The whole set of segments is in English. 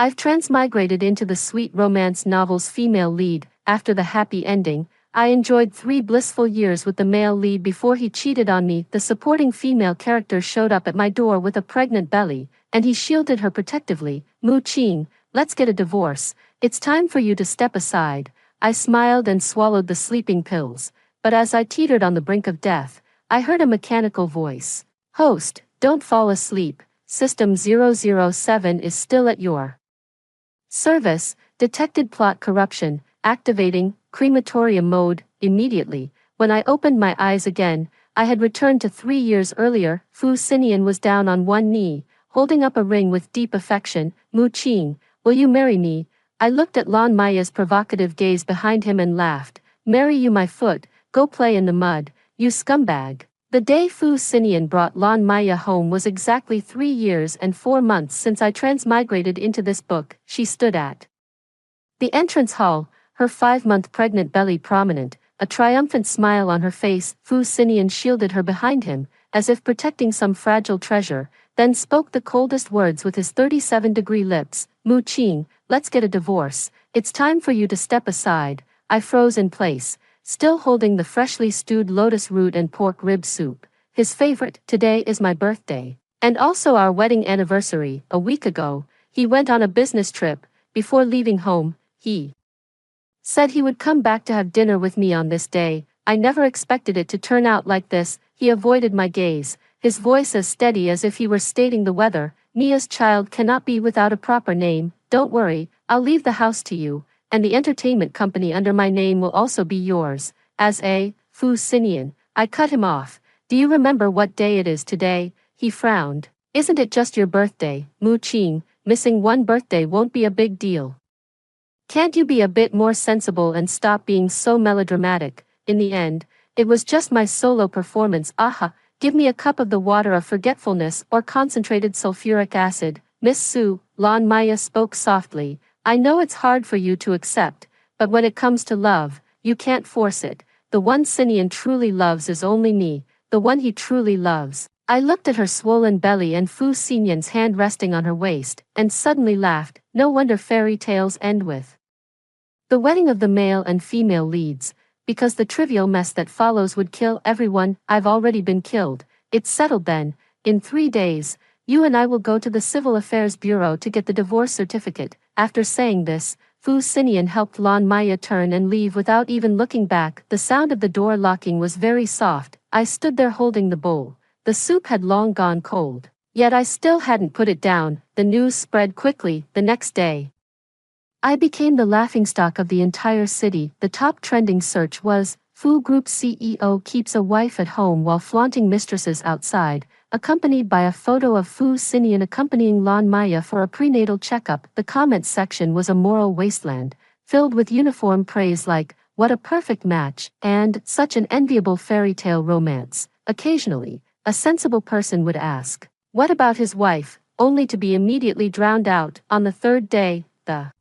I've transmigrated into the sweet romance novel's female lead. After the happy ending, I enjoyed 3 blissful years with the male lead before he cheated on me. The supporting female character showed up at my door with a pregnant belly, and he shielded her protectively. Mu-Ching, let's get a divorce. It's time for you to step aside. I smiled and swallowed the sleeping pills, but as I teetered on the brink of death, I heard a mechanical voice. Host, don't fall asleep. System 007 is still at your service. Detected plot corruption. Activating crematorium mode. Immediately, when I opened my eyes again, I had returned to 3 years earlier. Fu Xinian was down on one knee, holding up a ring with deep affection. Mu-Ching, will you marry me? I looked at Lan Maya's provocative gaze behind him and laughed. Marry you, my foot? Go play in the mud, you scumbag. The day Fu Xinian brought Lan Maya home was exactly 3 years and 4 months since I transmigrated into this book. She stood at the entrance hall, her 5-month pregnant belly prominent, a triumphant smile on her face. Fu Xinian shielded her behind him, as if protecting some fragile treasure, then spoke the coldest words with his 37-degree lips. Mu-Ching, let's get a divorce. It's time for you to step aside. I froze in place, still holding the freshly stewed lotus root and pork rib soup. His favorite. Today is my birthday, and also our wedding anniversary. A week ago, he went on a business trip. Before leaving home, he said he would come back to have dinner with me on this day. I never expected it to turn out like this. He avoided my gaze, his voice as steady as if he were stating the weather. Nia's child cannot be without a proper name. Don't worry, I'll leave the house to you, and the entertainment company under my name will also be yours. As a Fu Xinian, I cut him off. Do you remember what day it is today? He frowned. Isn't it just your birthday, Mu-Ching? Missing one birthday won't be a big deal. Can't you be a bit more sensible and stop being so melodramatic? In the end, it was just my solo performance. Aha, give me a cup of the water of forgetfulness or concentrated sulfuric acid. Miss Su, Lan Maya spoke softly. I know it's hard for you to accept, but when it comes to love, you can't force it. The one Xinian truly loves is only me, the one he truly loves. I looked at her swollen belly and Fu Xinian's hand resting on her waist, and suddenly laughed. No wonder fairy tales end with the wedding of the male and female leads, because the trivial mess that follows would kill everyone. I've already been killed. It's settled then. In 3 days, you and I will go to the Civil Affairs Bureau to get the divorce certificate. After saying this, Fu Xinian helped Lan Maya turn and leave without even looking back. The sound of the door locking was very soft. I stood there holding the bowl. The soup had long gone cold, yet I still hadn't put it down. The news spread quickly. The next day, I became the laughingstock of the entire city. The top trending search was, Fu Group CEO keeps a wife at home while flaunting mistresses outside, accompanied by a photo of Fu Xinian accompanying Lan Maya for a prenatal checkup. The comments section was a moral wasteland, filled with uniform praise like, what a perfect match, and such an enviable fairy tale romance. Occasionally, a sensible person would ask, what about his wife, only to be immediately drowned out. On the 3rd day, the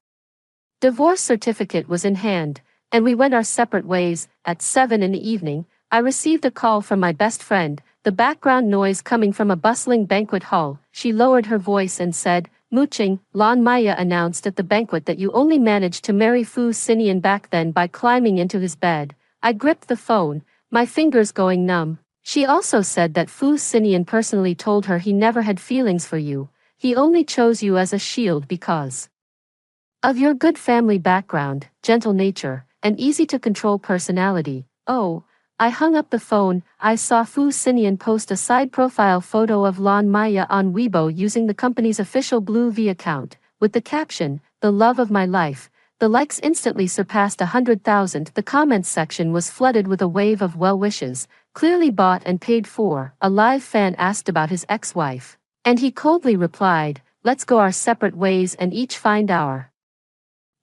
divorce certificate was in hand, and we went our separate ways. At 7 in the evening, I received a call from my best friend, the background noise coming from a bustling banquet hall. She lowered her voice and said, Mu-Ching, Lan Maya announced at the banquet that you only managed to marry Fu Xinian back then by climbing into his bed. I gripped the phone, my fingers going numb. She also said that Fu Xinian personally told her he never had feelings for you. He only chose you as a shield because of your good family background, gentle nature, and easy-to-control personality. Oh, I hung up the phone. I saw Fu Xinian post a side profile photo of Lan Maya on Weibo using the company's official Blue V account, with the caption, the love of my life. The likes instantly surpassed 100,000. The comments section was flooded with a wave of well wishes, clearly bought and paid for. A live fan asked about his ex-wife, and he coldly replied, let's go our separate ways and each find our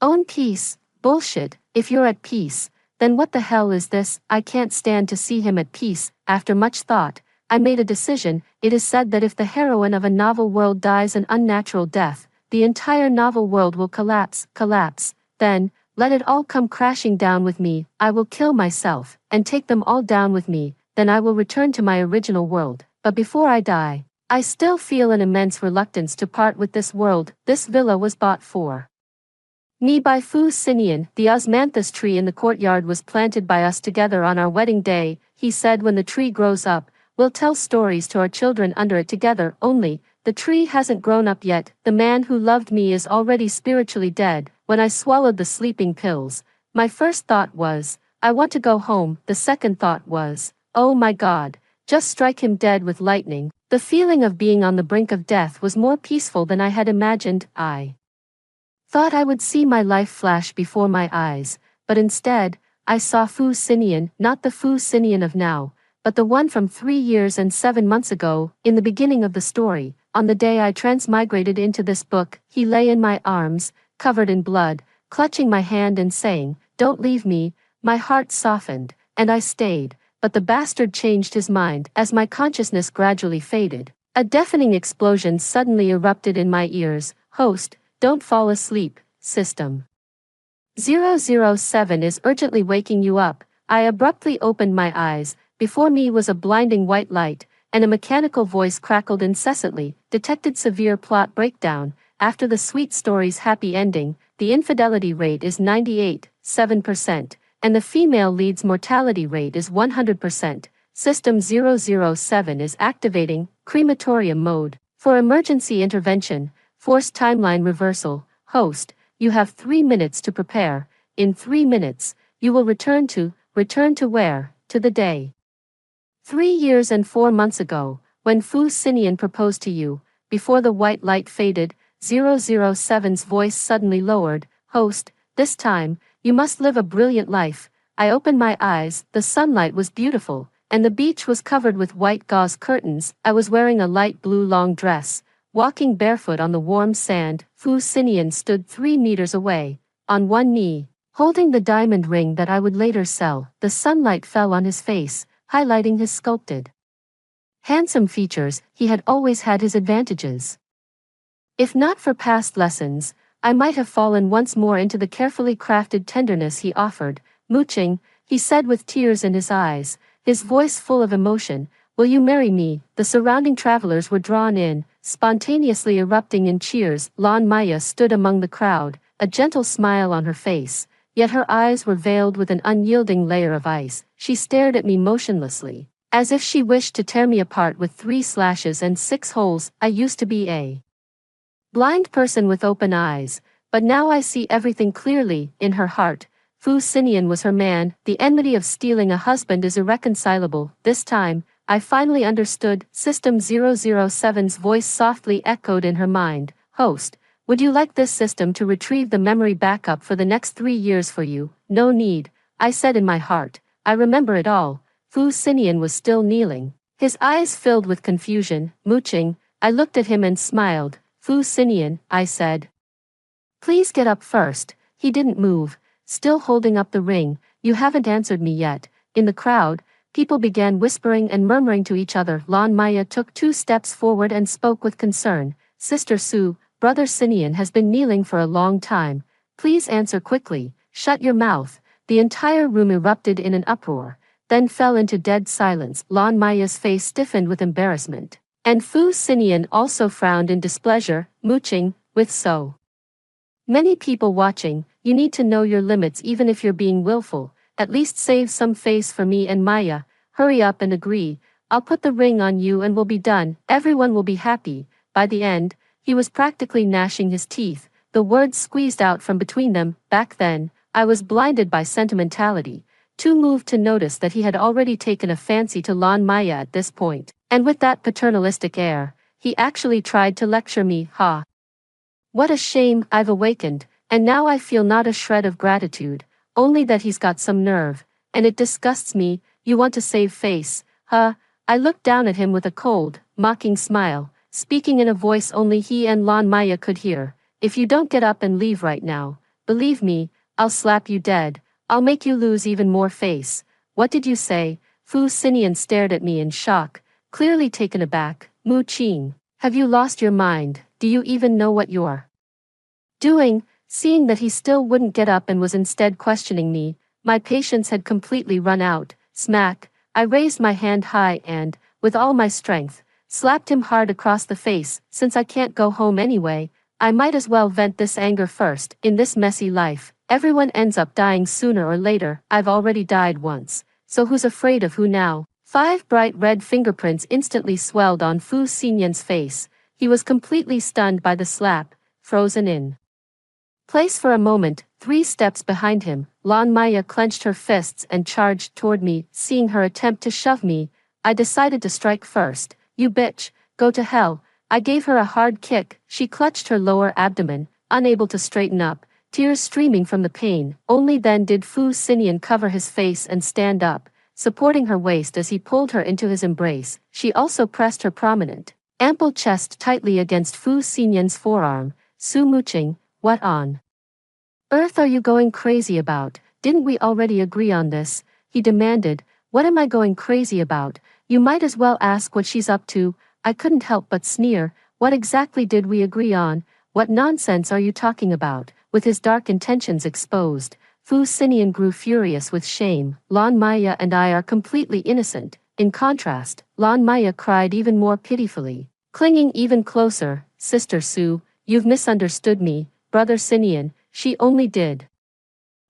own peace. Bullshit. If you're at peace, then what the hell is this? I can't stand to see him at peace. After much thought, I made a decision. It is said that if the heroine of a novel world dies an unnatural death, the entire novel world will collapse. Then, let it all come crashing down with me. I will kill myself, and take them all down with me. Then I will return to my original world. But before I die, I still feel an immense reluctance to part with this world. This villa was bought for me by Fu Sinian. The osmanthus tree in the courtyard was planted by us together on our wedding day. He said, when the tree grows up, we'll tell stories to our children under it together. Only, the tree hasn't grown up yet. The man who loved me is already spiritually dead. When I swallowed the sleeping pills, my first thought was, I want to go home. The second thought was, oh my God, just strike him dead with lightning. The feeling of being on the brink of death was more peaceful than I had imagined. I thought I would see my life flash before my eyes, but instead, I saw Fu Sinian, not the Fu Sinian of now, but the one from 3 years and 7 months ago. In the beginning of the story, on the day I transmigrated into this book, he lay in my arms, covered in blood, clutching my hand and saying, don't leave me. My heart softened, and I stayed, but the bastard changed his mind. As my consciousness gradually faded, a deafening explosion suddenly erupted in my ears. Host, don't fall asleep, System 007 is urgently waking you up. I abruptly opened my eyes. Before me was a blinding white light, and a mechanical voice crackled incessantly. Detected severe plot breakdown. After the sweet story's happy ending, the infidelity rate is 98.7%, and the female lead's mortality rate is 100%. System 007 is activating crematorium mode. For emergency intervention, forced timeline reversal. Host, you have 3 minutes to prepare. In 3 minutes, you will return to where? To the day 3 years and 4 months ago, when Fu Sinian proposed to you. Before the white light faded, 007's voice suddenly lowered. Host, this time, you must live a brilliant life. I opened my eyes. The sunlight was beautiful, and the beach was covered with white gauze curtains. I was wearing a light blue long dress, walking barefoot on the warm sand. Fu Sinian stood 3 meters away, on one knee, holding the diamond ring that I would later sell. The sunlight fell on his face, highlighting his sculpted, handsome features. He had always had his advantages. If not for past lessons, I might have fallen once more into the carefully crafted tenderness he offered. Mooching, he said with tears in his eyes, his voice full of emotion, will you marry me? The surrounding travelers were drawn in, spontaneously erupting in cheers. Lan Maya stood among the crowd, a gentle smile on her face, yet her eyes were veiled with an unyielding layer of ice. She stared at me motionlessly, as if she wished to tear me apart with 3 slashes and 6 holes. I used to be a blind person with open eyes, but now I see everything clearly. In her heart, Fu Sinian was her man. The enmity of stealing a husband is irreconcilable. This time, I finally understood. System 007's voice softly echoed in her mind. Host, would you like this system to retrieve the memory backup for the next 3 years for you? No need, I said in my heart. I remember it all. Fu Sinian was still kneeling, his eyes filled with confusion. Mooching, I looked at him and smiled. Fu Sinian, I said, please get up first. He didn't move, still holding up the ring. You haven't answered me yet. In the crowd, people began whispering and murmuring to each other. Lan Maya took 2 steps forward and spoke with concern. Sister Su, Brother Sinian has been kneeling for a long time. Please answer quickly. Shut your mouth. The entire room erupted in an uproar, then fell into dead silence. Lan Maya's face stiffened with embarrassment, and Fu Sinian also frowned in displeasure. Mooching, with so many people watching, you need to know your limits. Even if you're being willful, at least save some face for me and Maya. Hurry up and agree. I'll put the ring on you and we'll be done. Everyone will be happy. By the end, he was practically gnashing his teeth, the words squeezed out from between them. Back then, I was blinded by sentimentality, too moved to notice that he had already taken a fancy to Lan Maya at this point, and with that paternalistic air, he actually tried to lecture me. Ha! What a shame. I've awakened, and now I feel not a shred of gratitude, only that he's got some nerve, and it disgusts me. You want to save face, huh? I looked down at him with a cold, mocking smile, speaking in a voice only he and Lan Maya could hear. If you don't get up and leave right now, believe me, I'll slap you dead. I'll make you lose even more face. What did you say? Fu Sinian stared at me in shock, clearly taken aback. Mu Qing, have you lost your mind? Do you even know what you're doing? Seeing that he still wouldn't get up and was instead questioning me, my patience had completely run out. Smack! I raised my hand high and, with all my strength, slapped him hard across the face. Since I can't go home anyway, I might as well vent this anger first. In this messy life, everyone ends up dying sooner or later. I've already died once, so who's afraid of who now? 5 bright red fingerprints instantly swelled on Fu Xinyan's face. He was completely stunned by the slap, frozen in place for a moment. 3 steps behind him, Lan Maya clenched her fists and charged toward me. Seeing her attempt to shove me, I decided to strike first. You bitch, go to hell. I gave her a hard kick. She clutched her lower abdomen, unable to straighten up, tears streaming from the pain. Only then did Fu Xinyan cover his face and stand up, supporting her waist as he pulled her into his embrace. She also pressed her prominent, ample chest tightly against Fu Xinyan's forearm. Su Muqing, what on earth are you going crazy about? Didn't we already agree on this? He demanded. What am I going crazy about? You might as well ask what she's up to. I couldn't help but sneer. What exactly did we agree on? What nonsense are you talking about? With his dark intentions exposed, Fu Xinyan grew furious with shame. Lan Maya and I are completely innocent. In contrast, Lan Maya cried even more pitifully, clinging even closer. Sister Su, you've misunderstood me. Brother Xinyan, she only did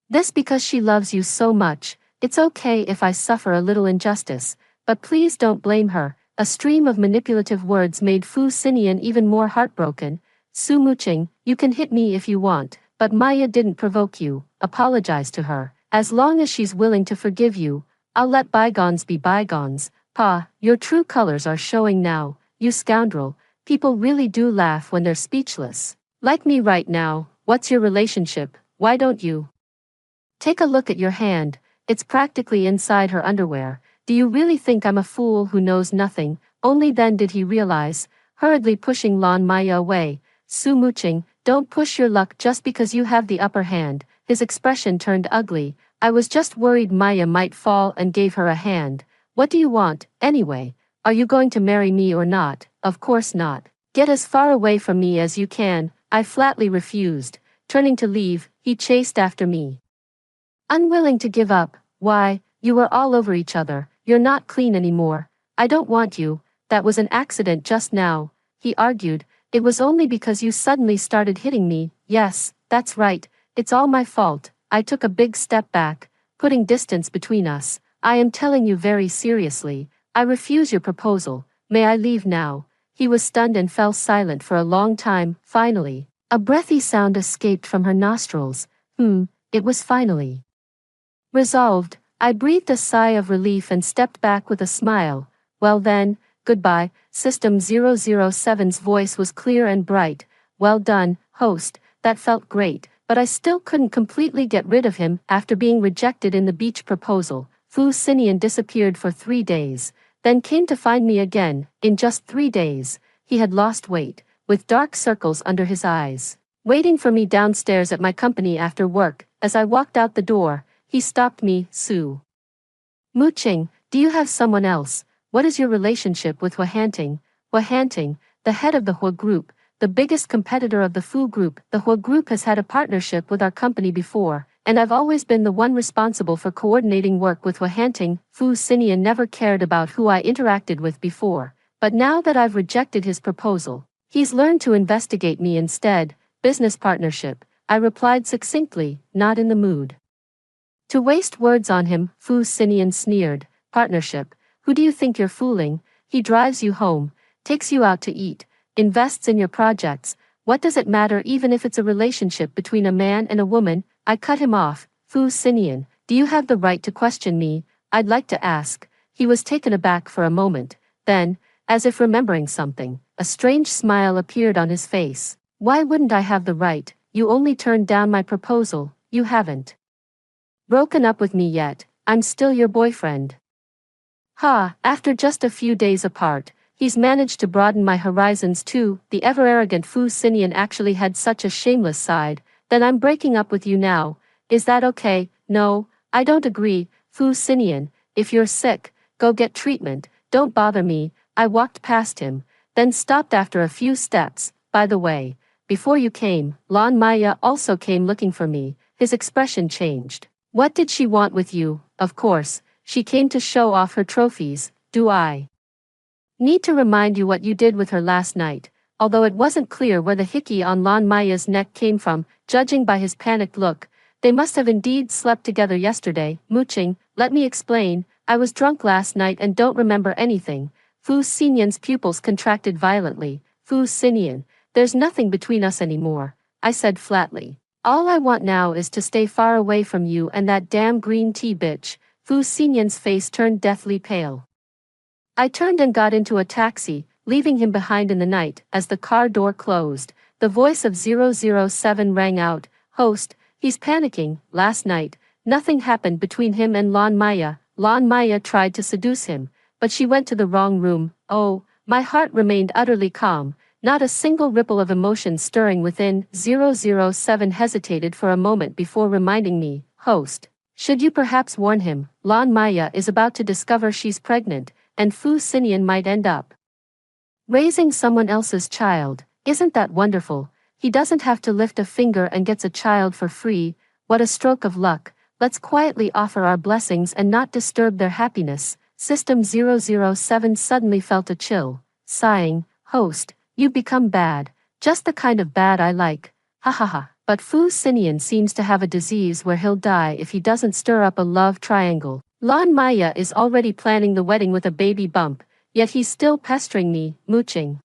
this because she loves you so much. It's okay if I suffer a little injustice, but please don't blame her. A stream of manipulative words made Fu Xinyan even more heartbroken. Su Muqing, you can hit me if you want, but Maya didn't provoke you. Apologize to her. As long as she's willing to forgive you, I'll let bygones be bygones. Pa, your true colors are showing now, you scoundrel. People really do laugh when they're speechless. Like me right now. What's your relationship? Why don't you take a look at your hand? It's practically inside her underwear. Do you really think I'm a fool who knows nothing? Only then did he realize, hurriedly pushing Lan Maya away. Su Muqing, don't push your luck just because you have the upper hand. His expression turned ugly. I was just worried Maya might fall and gave her a hand. What do you want, anyway? Are you going to marry me or not? Of course not. Get as far away from me as you can. I flatly refused. Turning to leave, he chased after me, unwilling to give up. Why, you were all over each other. You're not clean anymore. I don't want you. That was an accident just now, he argued. It was only because you suddenly started hitting me. Yes, that's right. It's all my fault. I took a big step back, putting distance between us. I am telling you very seriously. I refuse your proposal. May I leave now? He was stunned and fell silent for a long time. Finally, a breathy sound escaped from her nostrils. It was finally resolved. I breathed a sigh of relief and stepped back with a smile. Well then, goodbye. System 007's voice was clear and bright. Well done, host. That felt great, but I still couldn't completely get rid of him after being rejected in the beach proposal. Fu Xinyan disappeared for 3 days, then came to find me again. In just 3 days, he had lost weight, with dark circles under his eyes. Waiting for me downstairs at my company after work, as I walked out the door, he stopped me. Su Muqing, do you have someone else? What is your relationship with Hua Hanting? Hua Hanting, the head of the Hua Group, the biggest competitor of the Fu Group. The Hua Group has had a partnership with our company before, and I've always been the one responsible for coordinating work with Hua Hanting. Fu Xinyan never cared about who I interacted with before, but now that I've rejected his proposal, he's learned to investigate me instead. Business partnership, I replied succinctly, not in the mood to waste words on him. Fu Xinyan sneered. Partnership? Who do you think you're fooling? He drives you home, takes you out to eat, invests in your projects. What does it matter even if it's a relationship between a man and a woman? I cut him off. Fu Xinyan, do you have the right to question me? I'd like to ask. He was taken aback for a moment. Then, as if remembering something, a strange smile appeared on his face. Why wouldn't I have the right? You only turned down my proposal. You haven't broken up with me yet. I'm still your boyfriend. Ha, after just a few days apart, he's managed to broaden my horizons too. The ever-arrogant Fu Xinyan actually had such a shameless side. Then I'm breaking up with you now. Is that okay? No, I don't agree. Fu Xinyan, if you're sick, go get treatment. Don't bother me. I walked past him, then stopped after a few steps. By the way, before you came, Lan Maya also came looking for me. His expression changed. What did she want with you? Of course, she came to show off her trophies. Do I Need to remind you what you did with her last night, although it wasn't clear where the hickey on Lon Maya's neck came from, judging by his panicked look. They must have indeed slept together yesterday, mooching. Let me explain, I was drunk last night and don't remember anything. Fu Xinyan's pupils contracted violently. Fu Xinyan, there's nothing between us anymore, I said flatly. All I want now is to stay far away from you and that damn green tea bitch. Fu Xinyan's face turned deathly pale. I turned and got into a taxi, leaving him behind in the night. As the car door closed, the voice of 007 rang out. Host, he's panicking. Last night, nothing happened between him and Lon Maya. Lon Maya tried to seduce him, but she went to the wrong room. Oh, my heart remained utterly calm, not a single ripple of emotion stirring within. 007 hesitated for a moment before reminding me. Host, should you perhaps warn him? Lon Maya is about to discover she's pregnant, and Fu Xinyan might end up raising someone else's child. Isn't that wonderful? He doesn't have to lift a finger and gets a child for free. What a stroke of luck. Let's quietly offer our blessings and not disturb their happiness. System 007 suddenly felt a chill, sighing. Host, you've become bad. Just the kind of bad I like. Ha ha ha. But Fu Xinyan seems to have a disease where he'll die if he doesn't stir up a love triangle. Lon Maya is already planning the wedding with a baby bump, yet he's still pestering me, mooching.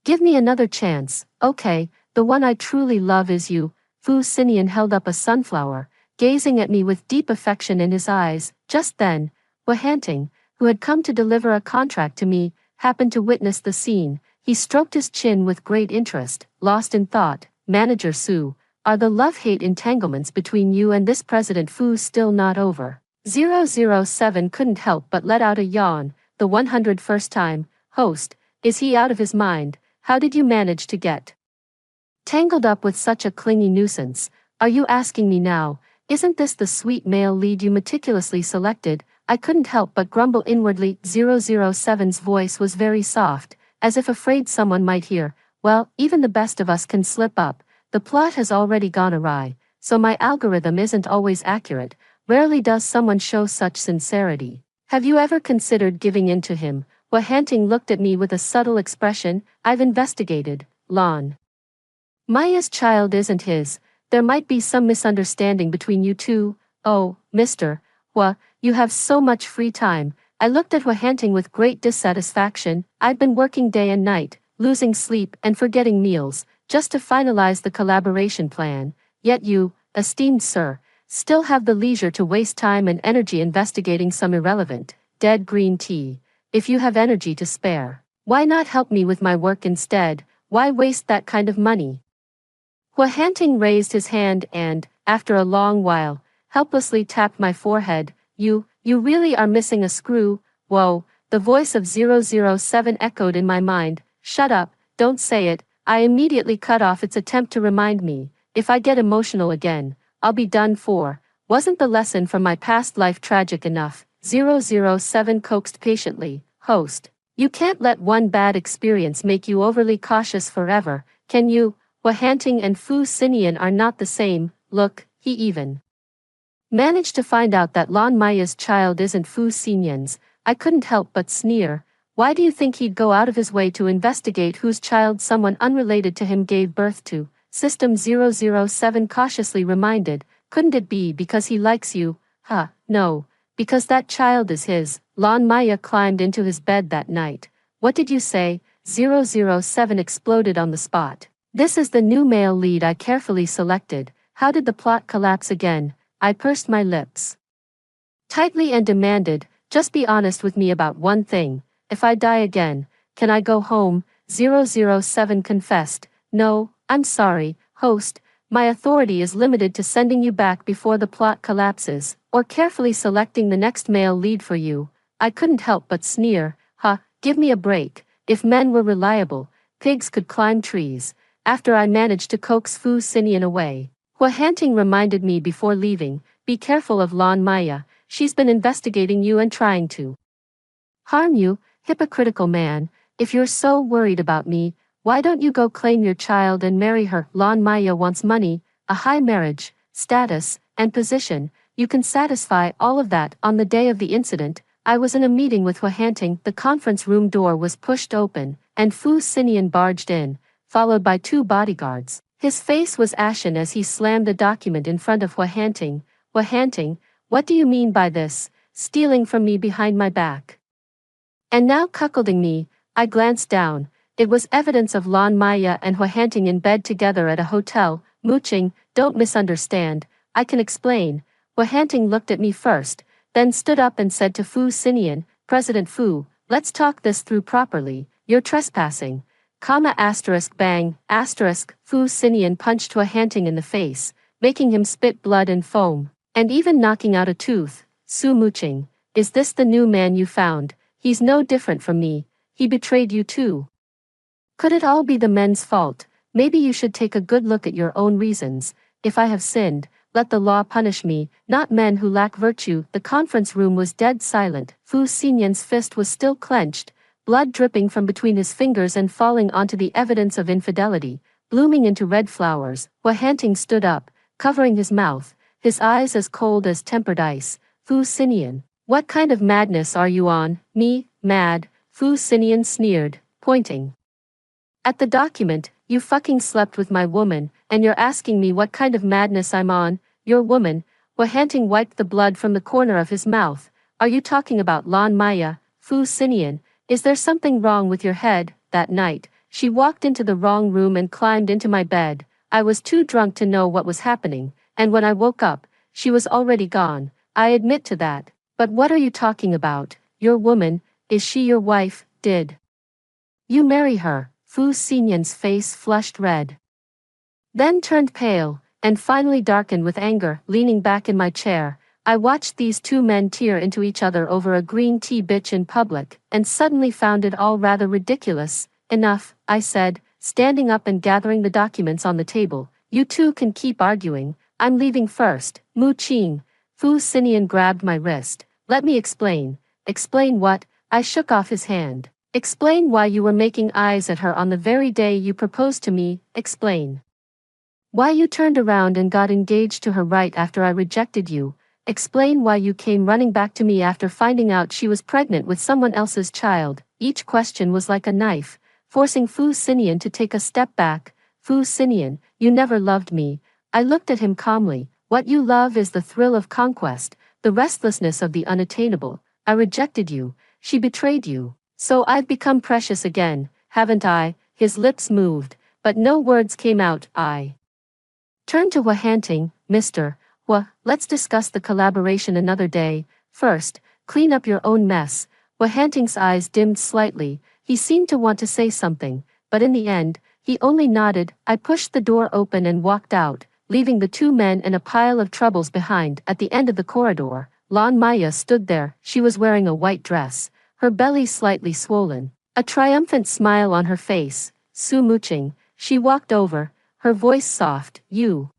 Give me another chance, okay, the one I truly love is you. Fu Xinyan held up a sunflower, gazing at me with deep affection in his eyes. Just then, Hua Hanting, who had come to deliver a contract to me, happened to witness the scene. He stroked his chin with great interest, lost in thought. Manager Su, are the love-hate entanglements between you and this President Fu still not over? 007 couldn't help but let out a yawn. The 101st time. Host, is he out of his mind? How did you manage to get tangled up with such a clingy nuisance? Are you asking me now? Isn't this the sweet male lead you meticulously selected? I couldn't help but grumble inwardly. 007's voice was very soft, as if afraid someone might hear. Well, even the best of us can slip up. The plot has already gone awry, so my algorithm isn't always accurate. Rarely does someone show such sincerity. Have you ever considered giving in to him? Hua Hanting looked at me with a subtle expression. I've investigated. Lon Maya's child isn't his. There might be some misunderstanding between you two. Oh, Mr. Hua, you have so much free time. I looked at Hua Hanting with great dissatisfaction. I'd been working day and night, losing sleep and forgetting meals, just to finalize the collaboration plan. Yet you, esteemed sir, still have the leisure to waste time and energy investigating some irrelevant, dead green tea. If you have energy to spare, why not help me with my work instead? Why waste that kind of money? Hua Hanting raised his hand and, after a long while, helplessly tapped my forehead. You really are missing a screw. Whoa, the voice of 007 echoed in my mind. Shut up, don't say it. I immediately cut off its attempt to remind me. If I get emotional again, I'll be done for. Wasn't the lesson from my past life tragic enough? 007 coaxed patiently. Host, you can't let one bad experience make you overly cautious forever, can you? Hua Hanting and Fu Xinyan are not the same. Look, he even managed to find out that Lon Maya's child isn't Fu Xinyan's. I couldn't help but sneer. Why do you think he'd go out of his way to investigate whose child someone unrelated to him gave birth to? System 007 cautiously reminded. Couldn't it be because he likes you? No, because that child is his. Lon Maya climbed into his bed that night. What did you say? 007 exploded on the spot. This is the new male lead I carefully selected. How did the plot collapse again? I pursed my lips tightly and demanded, just be honest with me about one thing. If I die again, can I go home? 007 confessed. No, I'm sorry, host. My authority is limited to sending you back before the plot collapses, or carefully selecting the next male lead for you. I couldn't help but sneer. Give me a break. If men were reliable, pigs could climb trees. After I managed to coax Fu Xinyan away, Hua Hanting reminded me before leaving, be careful of Lon Maya. She's been investigating you and trying to harm you. Hypocritical man. If you're so worried about me, why don't you go claim your child and marry her? Lon Maya wants money, a high marriage, status, and position. You can satisfy all of that on the day of the incident. I was in a meeting with Hua. The conference room door was pushed open, and Fu Xinian barged in, followed by 2 bodyguards. His face was ashen as he slammed the document in front of Hua. Hua, what do you mean by this? Stealing from me behind my back. And now cuckolding me. I glanced down. It was evidence of Lan Maya and Hua in bed together at a hotel, mooching. Don't misunderstand, I can explain. Hua looked at me first, then stood up and said to Fu Xinian, President Fu, let's talk this through properly. You're trespassing. Bang, Fu Xinian punched Hua in the face, making him spit blood and foam, and even knocking out a tooth. Su mooching. Is this the new man you found? He's no different from me. He betrayed you too. Could it all be the men's fault? Maybe you should take a good look at your own reasons. If I have sinned, let the law punish me, not men who lack virtue. The conference room was dead silent. Fu Xinian's fist was still clenched, blood dripping from between his fingers and falling onto the evidence of infidelity, blooming into red flowers. Hua stood up, covering his mouth, his eyes as cold as tempered ice. Fu Xinian, what kind of madness are you on? Me, mad? Fu Xinian sneered, pointing at the document. You fucking slept with my woman, and you're asking me what kind of madness I'm on? Your woman? Hua wiped the blood from the corner of his mouth. Are you talking about Lan Maya? Fu Xinian, is there something wrong with your head? That night, she walked into the wrong room and climbed into my bed. I was too drunk to know what was happening, and when I woke up, she was already gone. I admit to that. But what are you talking about? Your woman, is she your wife? Did you marry her? Fu Xinian's face flushed red, then turned pale, and finally darkened with anger. Leaning back in my chair, I watched these 2 men tear into each other over a green tea bitch in public, and suddenly found it all rather ridiculous. Enough, I said, standing up and gathering the documents on the table. You 2 can keep arguing. I'm leaving first. Mu Qing. Fu Xinian grabbed my wrist. Let me explain. Explain what? I shook off his hand. Explain why you were making eyes at her on the very day you proposed to me. Explain why you turned around and got engaged to her right after I rejected you. Explain why you came running back to me after finding out she was pregnant with someone else's child. Each question was like a knife, forcing Fu Xinian to take a step back. Fu Xinian, you never loved me. I looked at him calmly. What you love is the thrill of conquest, the restlessness of the unattainable. I rejected you. She betrayed you. So I've become precious again, haven't I? His lips moved, but no words came out. I turned to Hua. Mr. Hua, let's discuss the collaboration another day. First, clean up your own mess. Hua eyes dimmed slightly. He seemed to want to say something, but in the end, he only nodded. I pushed the door open and walked out, leaving the 2 men and a pile of troubles behind. At the end of the corridor, Lan Maya stood there. She was wearing a white dress, her belly slightly swollen, a triumphant smile on her face. Su mooching. She walked over, her voice soft. You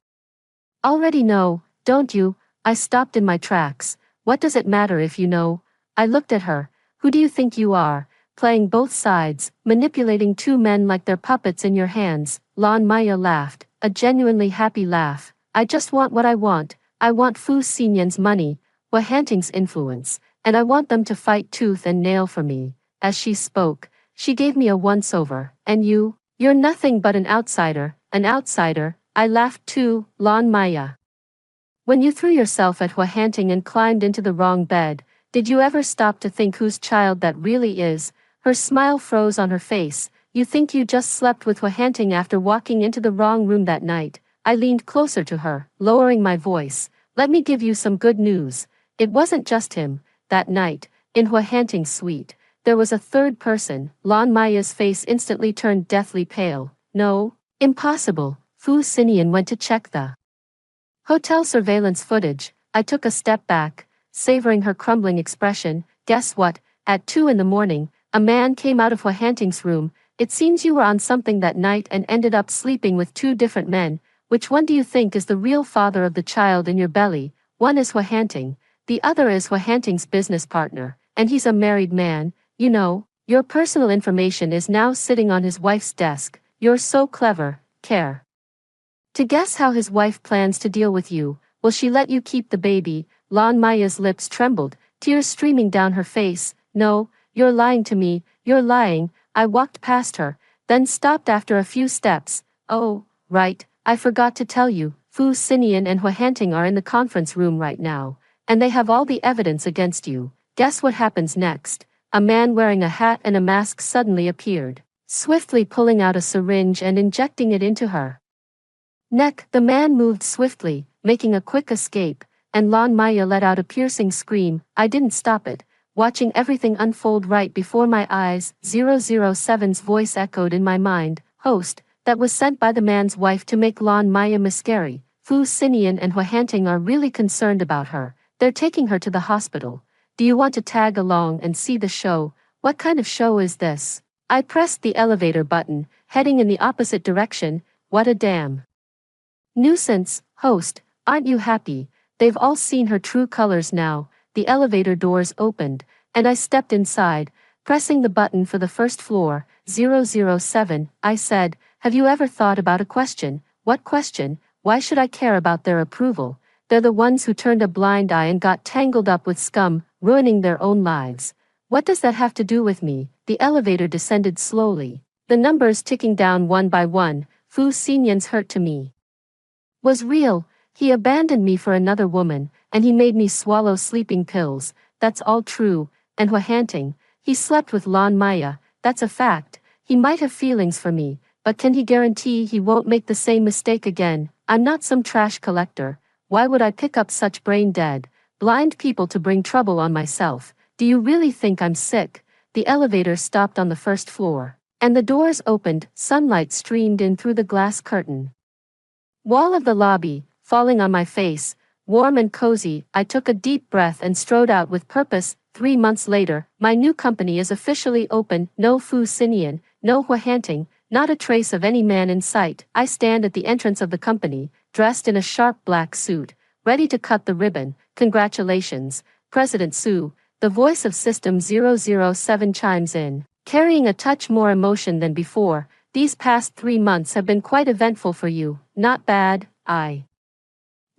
already know, don't you? I stopped in my tracks. What does it matter if you know? I looked at her. Who do you think you are? Playing both sides, manipulating 2 men like they're puppets in your hands. Lan Maya laughed, a genuinely happy laugh. I just want what I want. I want Fu Xinian's money, Hua influence, and I want them to fight tooth and nail for me. As she spoke, she gave me a once-over. And you're nothing but an outsider. An outsider? I laughed too. Lan Maya, when you threw yourself at Hua and climbed into the wrong bed, did you ever stop to think whose child that really is? Her smile froze on her face. You think you just slept with Hua after walking into the wrong room that night? I leaned closer to her, lowering my voice. Let me give you some good news. It wasn't just him. That night, in Hua suite, there was a third person. Lan Maya's face instantly turned deathly pale. No, impossible. Fu Xinian went to check the hotel surveillance footage. I took a step back, savoring her crumbling expression. Guess what? At 2 in the morning, a man came out of Hua room. It seems you were on something that night and ended up sleeping with 2 different men. Which one do you think is the real father of the child in your belly? One is Hua, the other is Hua business partner, and he's a married man. You know, your personal information is now sitting on his wife's desk. You're so clever. Care to guess how his wife plans to deal with you? Will she let you keep the baby? Lan Maya's lips trembled. tears streaming down her face. "No, you're lying to me, you're lying." I walked past her, then stopped after a few steps. "Oh, right, I forgot to tell you, Fu Xinian and Hua Hanting are in the conference room right now, and they have all the evidence against you. Guess what happens next?" A man wearing a hat and a mask suddenly appeared, swiftly pulling out a syringe and injecting it into her neck. The man moved swiftly, making a quick escape, and Lan Maya let out a piercing scream. I didn't stop it, watching everything unfold right before my eyes. 007's voice echoed in my mind. "Host, that was sent by the man's wife to make Lan Maya miscarry. Fu Xinian and Hua Hanting are really concerned about her. They're taking her to the hospital. Do you want to tag along and see the show?" "What kind of show is this?" I pressed the elevator button, heading in the opposite direction. "What a damn nuisance, host, aren't you happy? They've all seen her true colors now." The elevator doors opened, and I stepped inside, pressing the button for the first floor. 007, I said, "Have you ever thought about a question?" "What question? Why should I care about their approval? They're the ones who turned a blind eye and got tangled up with scum, ruining their own lives. What does that have to do with me?" The elevator descended slowly, the numbers ticking down one by one. Fu Xinian's hurt to me was real. He abandoned me for another woman, and he made me swallow sleeping pills. That's all true. And Hua Hanting, he slept with Lan Maya. That's a fact. He might have feelings for me, but can he guarantee he won't make the same mistake again? I'm not some trash collector. Why would I pick up such brain-dead, blind people to bring trouble on myself? Do you really think I'm sick? The elevator stopped on the first floor, and the doors opened. Sunlight streamed in through the glass curtain wall of the lobby, falling on my face, warm and cozy. I took a deep breath and strode out with purpose. 3 months later, my new company is officially open. No Fu Xinian, no Hua Hanting, not a trace of any man in sight. I stand at the entrance of the company, dressed in a sharp black suit, ready to cut the ribbon. "Congratulations, President Su," the voice of System 007 chimes in, carrying a touch more emotion than before. "These past 3 months have been quite eventful for you." "Not bad." I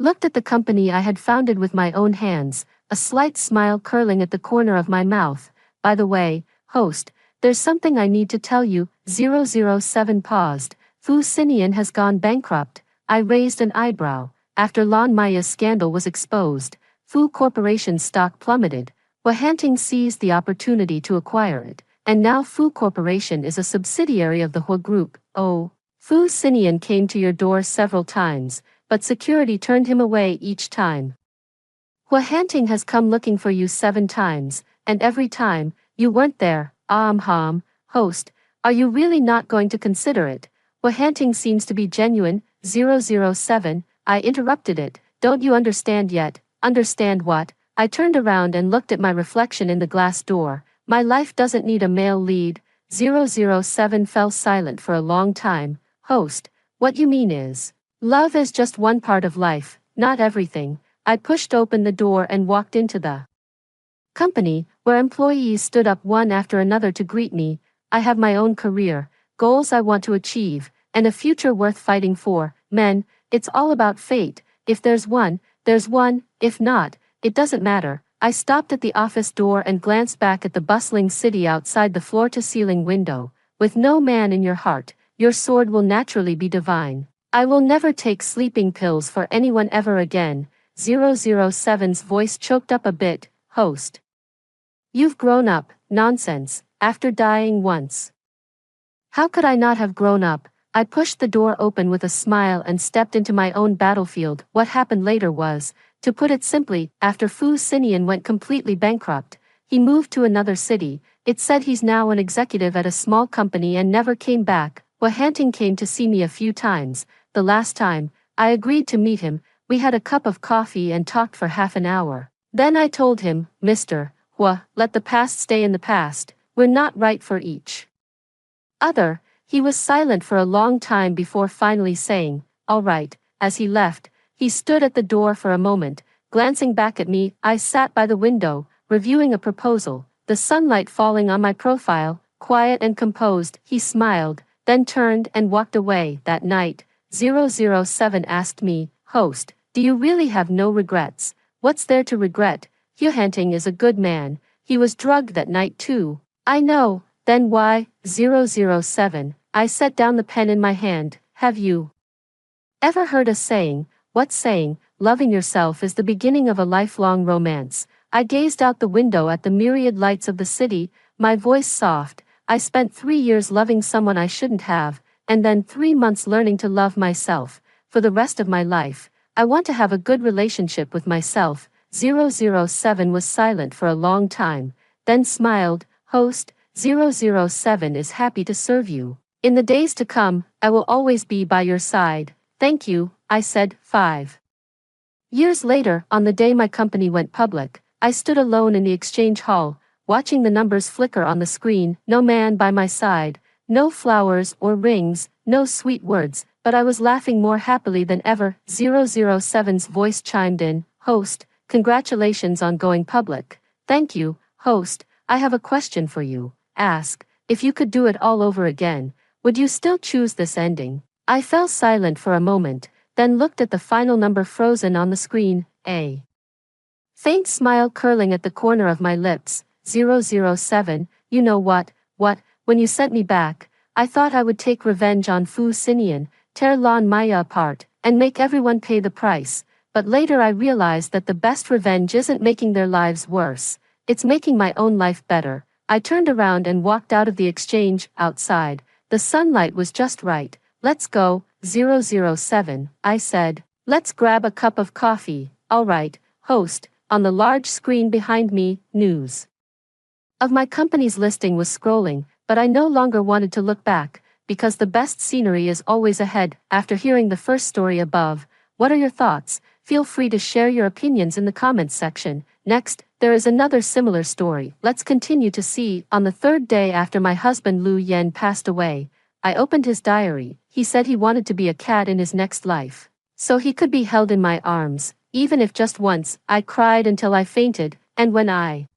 looked at the company I had founded with my own hands, a slight smile curling at the corner of my mouth. "By the way, host, there's something I need to tell you." 007 paused. "Fu Xinian has gone bankrupt." I raised an eyebrow. After Lan Maya's scandal was exposed, Fu Corporation's stock plummeted. Hua Hanting seized the opportunity to acquire it, and now Fu Corporation is a subsidiary of the Hua Group. "Oh, Fu Xinian came to your door several times, but security turned him away each time. Hua Hanting has come looking for you 7 times, and every time, you weren't there." Host, are you really not going to consider it? Hua Hanting seems to be genuine." 007, I interrupted it. "Don't you understand yet?" "Understand what?" I turned around and looked at my reflection in the glass door. "My life doesn't need a male lead." 007 fell silent for a long time. "Host, what you mean is, love is just one part of life, not everything." I pushed open the door and walked into the company, where employees stood up one after another to greet me. I have my own career, goals I want to achieve, and a future worth fighting for. Men, it's all about fate. If there's one, there's one. If not, it doesn't matter. I stopped at the office door and glanced back at the bustling city outside the floor-to-ceiling window. With no man in your heart, your sword will naturally be divine. I will never take sleeping pills for anyone ever again. 007's voice choked up a bit. "Host, you've grown up." "Nonsense, after dying once. How could I not have grown up?" I pushed the door open with a smile and stepped into my own battlefield. What happened later was, to put it simply, after Fu Xinian went completely bankrupt, he moved to another city. It said he's now an executive at a small company and never came back. Hua Hanting came to see me a few times. The last time, I agreed to meet him. We had a cup of coffee and talked for half an hour. Then I told him, "Mr. Hua, let the past stay in the past. We're not right for each other." He was silent for a long time before finally saying, "All right." As he left, he stood at the door for a moment, glancing back at me. I sat by the window, reviewing a proposal, the sunlight falling on my profile, quiet and composed. He smiled, then turned and walked away. That night, 007 asked me, "Host, do you really have no regrets?" "What's there to regret?" Hunting is a good man. He was drugged that night too. I know. Then why, 007, I set down the pen in my hand. Have you ever heard a saying? What saying? Loving yourself is the beginning of a lifelong romance. I gazed out the window at the myriad lights of the city, my voice soft. I spent 3 years loving someone I shouldn't have, and then 3 months learning to love myself. For the rest of my life, I want to have a good relationship with myself. 007 was silent for a long time, then smiled. Host, 007 is happy to serve you. In the days to come, I will always be by your side. Thank you, I said. 5 years later, on the day my company went public, I stood alone in the exchange hall, watching the numbers flicker on the screen. No man by my side, no flowers or rings, no sweet words, but I was laughing more happily than ever. 007's voice chimed in. Host, congratulations on going public. Thank you, host. I have a question for you. Ask, if you could do it all over again, would you still choose this ending? I fell silent for a moment, then looked at the final number frozen on the screen, a faint smile curling at the corner of my lips. 007, you know what, when you sent me back, I thought I would take revenge on Fu Sinian, tear Lan Maya apart, and make everyone pay the price, but later I realized that the best revenge isn't making their lives worse, it's making my own life better. I turned around and walked out of the exchange. Outside, the sunlight was just right. Let's go, 007, I said. Let's grab a cup of coffee. All right, host. On the large screen behind me, news of my company's listing was scrolling, but I no longer wanted to look back, because the best scenery is always ahead. After hearing the first story above, what are your thoughts? Feel free to share your opinions in the comments section. Next, there is another similar story. Let's continue to see. On the third day after my husband Lu Yen passed away, I opened his diary. He said he wanted to be a cat in his next life, so he could be held in my arms, even if just once. I cried until I fainted, and when I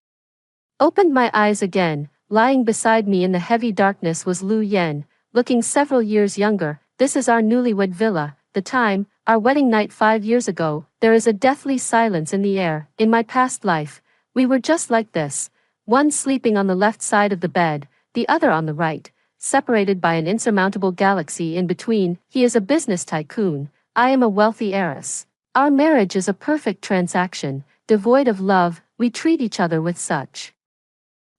opened my eyes again, lying beside me in the heavy darkness was Lu Yen, looking several years younger. This is our newlywed villa, the time, our wedding night 5 years ago. There is a deathly silence in the air. In my past life, we were just like this, one sleeping on the left side of the bed, the other on the right, separated by an insurmountable galaxy in between. He is a business tycoon, I am a wealthy heiress. Our marriage is a perfect transaction, devoid of love. We treat each other with such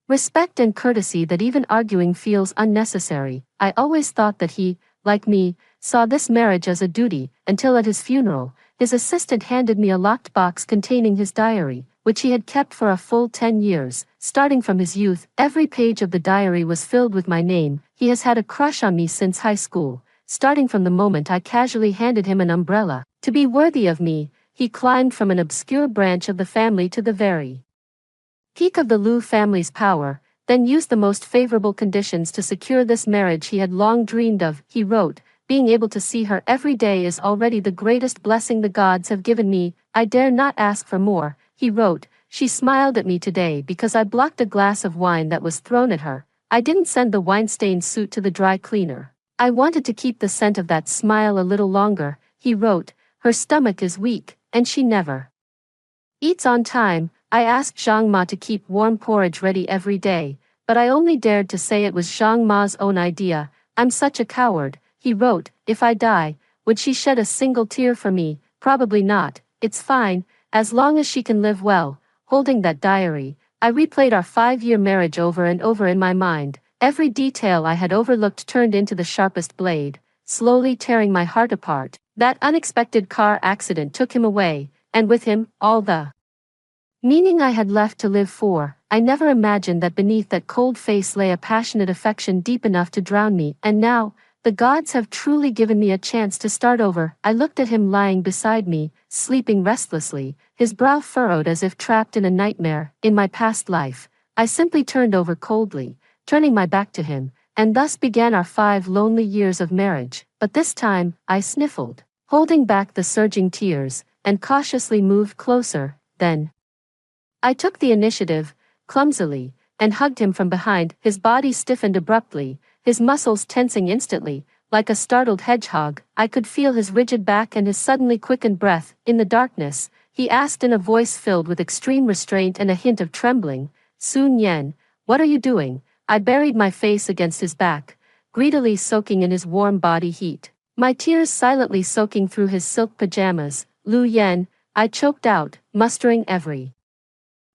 respect and courtesy that even arguing feels unnecessary. I always thought that he, like me, saw this marriage as a duty, until at his funeral, his assistant handed me a locked box containing his diary, which he had kept for a full 10 years. Starting from his youth, every page of the diary was filled with my name. He has had a crush on me since high school, starting from the moment I casually handed him an umbrella. To be worthy of me, he climbed from an obscure branch of the family to the very peak of the Lu family's power, then used the most favorable conditions to secure this marriage he had long dreamed of. He wrote, being able to see her every day is already the greatest blessing the gods have given me. I dare not ask for more. He wrote, she smiled at me today because I blocked a glass of wine that was thrown at her. I didn't send the wine-stained suit to the dry cleaner. I wanted to keep the scent of that smile a little longer. He wrote, her stomach is weak, and she never eats on time. I asked Zhang Ma to keep warm porridge ready every day, but I only dared to say it was Zhang Ma's own idea. I'm such a coward. He wrote, if I die, would she shed a single tear for me? Probably not. It's fine, as long as she can live well. Holding that diary, I replayed our 5-year marriage over and over in my mind. Every detail I had overlooked turned into the sharpest blade, slowly tearing my heart apart. That unexpected car accident took him away, and with him, all the meaning I had left to live for. I never imagined that beneath that cold face lay a passionate affection deep enough to drown me, and now, the gods have truly given me a chance to start over. I looked at him lying beside me, sleeping restlessly, his brow furrowed as if trapped in a nightmare. In my past life, I simply turned over coldly, turning my back to him, and thus began our 5 lonely years of marriage. But this time, I sniffled, holding back the surging tears, and cautiously moved closer. Then I took the initiative, clumsily, and hugged him from behind. His body stiffened abruptly, his muscles tensing instantly. Like a startled hedgehog, I could feel his rigid back and his suddenly quickened breath. In the darkness, he asked in a voice filled with extreme restraint and a hint of trembling. Sun Yan, what are you doing? I buried my face against his back, greedily soaking in his warm body heat. My tears silently soaking through his silk pajamas. Lu Yan, I choked out, mustering every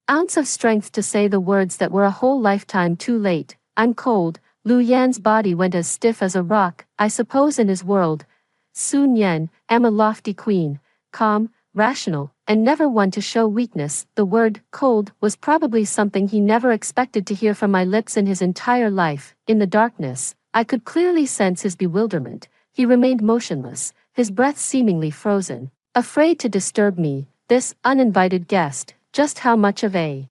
ounce of strength to say the words that were a whole lifetime too late. I'm cold. Lu Yan's body went as stiff as a rock. I suppose in his world, Sun Yan, am a lofty queen, calm, rational, and never one to show weakness. The word, cold, was probably something he never expected to hear from my lips in his entire life. In the darkness, I could clearly sense his bewilderment. He remained motionless, his breath seemingly frozen, afraid to disturb me, this uninvited guest. Just how much of a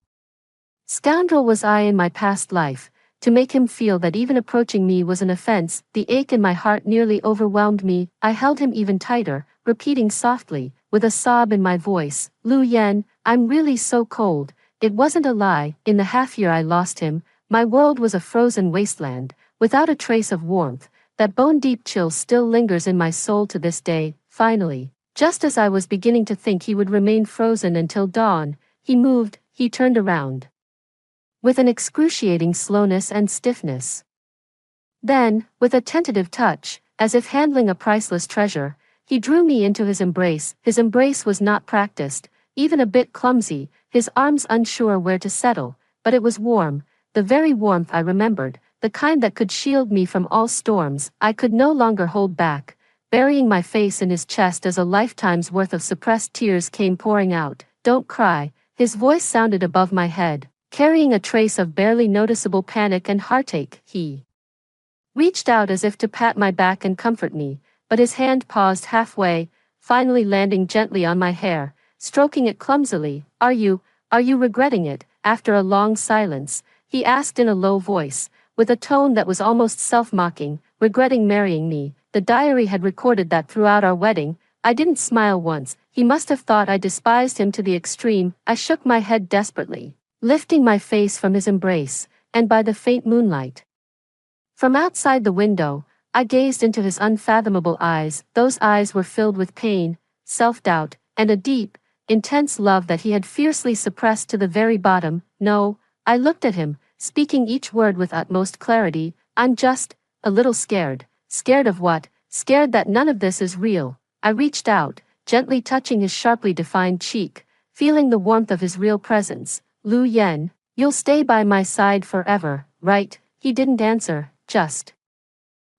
scoundrel was I in my past life, to make him feel that even approaching me was an offense? The ache in my heart nearly overwhelmed me. I held him even tighter, repeating softly, with a sob in my voice, Lu Yan, I'm really so cold. It wasn't a lie. In the half year I lost him, my world was a frozen wasteland, without a trace of warmth. That bone-deep chill still lingers in my soul to this day. Finally, just as I was beginning to think he would remain frozen until dawn, he moved. He turned around with an excruciating slowness and stiffness. Then, with a tentative touch, as if handling a priceless treasure, he drew me into his embrace. His embrace was not practiced, even a bit clumsy, his arms unsure where to settle, but it was warm, the very warmth I remembered, the kind that could shield me from all storms. I could no longer hold back, burying my face in his chest as a lifetime's worth of suppressed tears came pouring out. Don't cry. His voice sounded above my head, carrying a trace of barely noticeable panic and heartache. He reached out as if to pat my back and comfort me, but his hand paused halfway, finally landing gently on my hair, stroking it clumsily. Are you regretting it? After a long silence, he asked in a low voice, with a tone that was almost self-mocking, regretting marrying me. The diary had recorded that throughout our wedding. I didn't smile once. He must have thought I despised him to the extreme. I shook my head desperately, lifting my face from his embrace, and by the faint moonlight from outside the window, I gazed into his unfathomable eyes. Those eyes were filled with pain, self-doubt, and a deep, intense love that he had fiercely suppressed to the very bottom. No, I looked at him, speaking each word with utmost clarity. I'm just a little scared. Scared of what? Scared that none of this is real. I reached out, gently touching his sharply defined cheek, feeling the warmth of his real presence. Lu Yan, you'll stay by my side forever, right? He didn't answer, just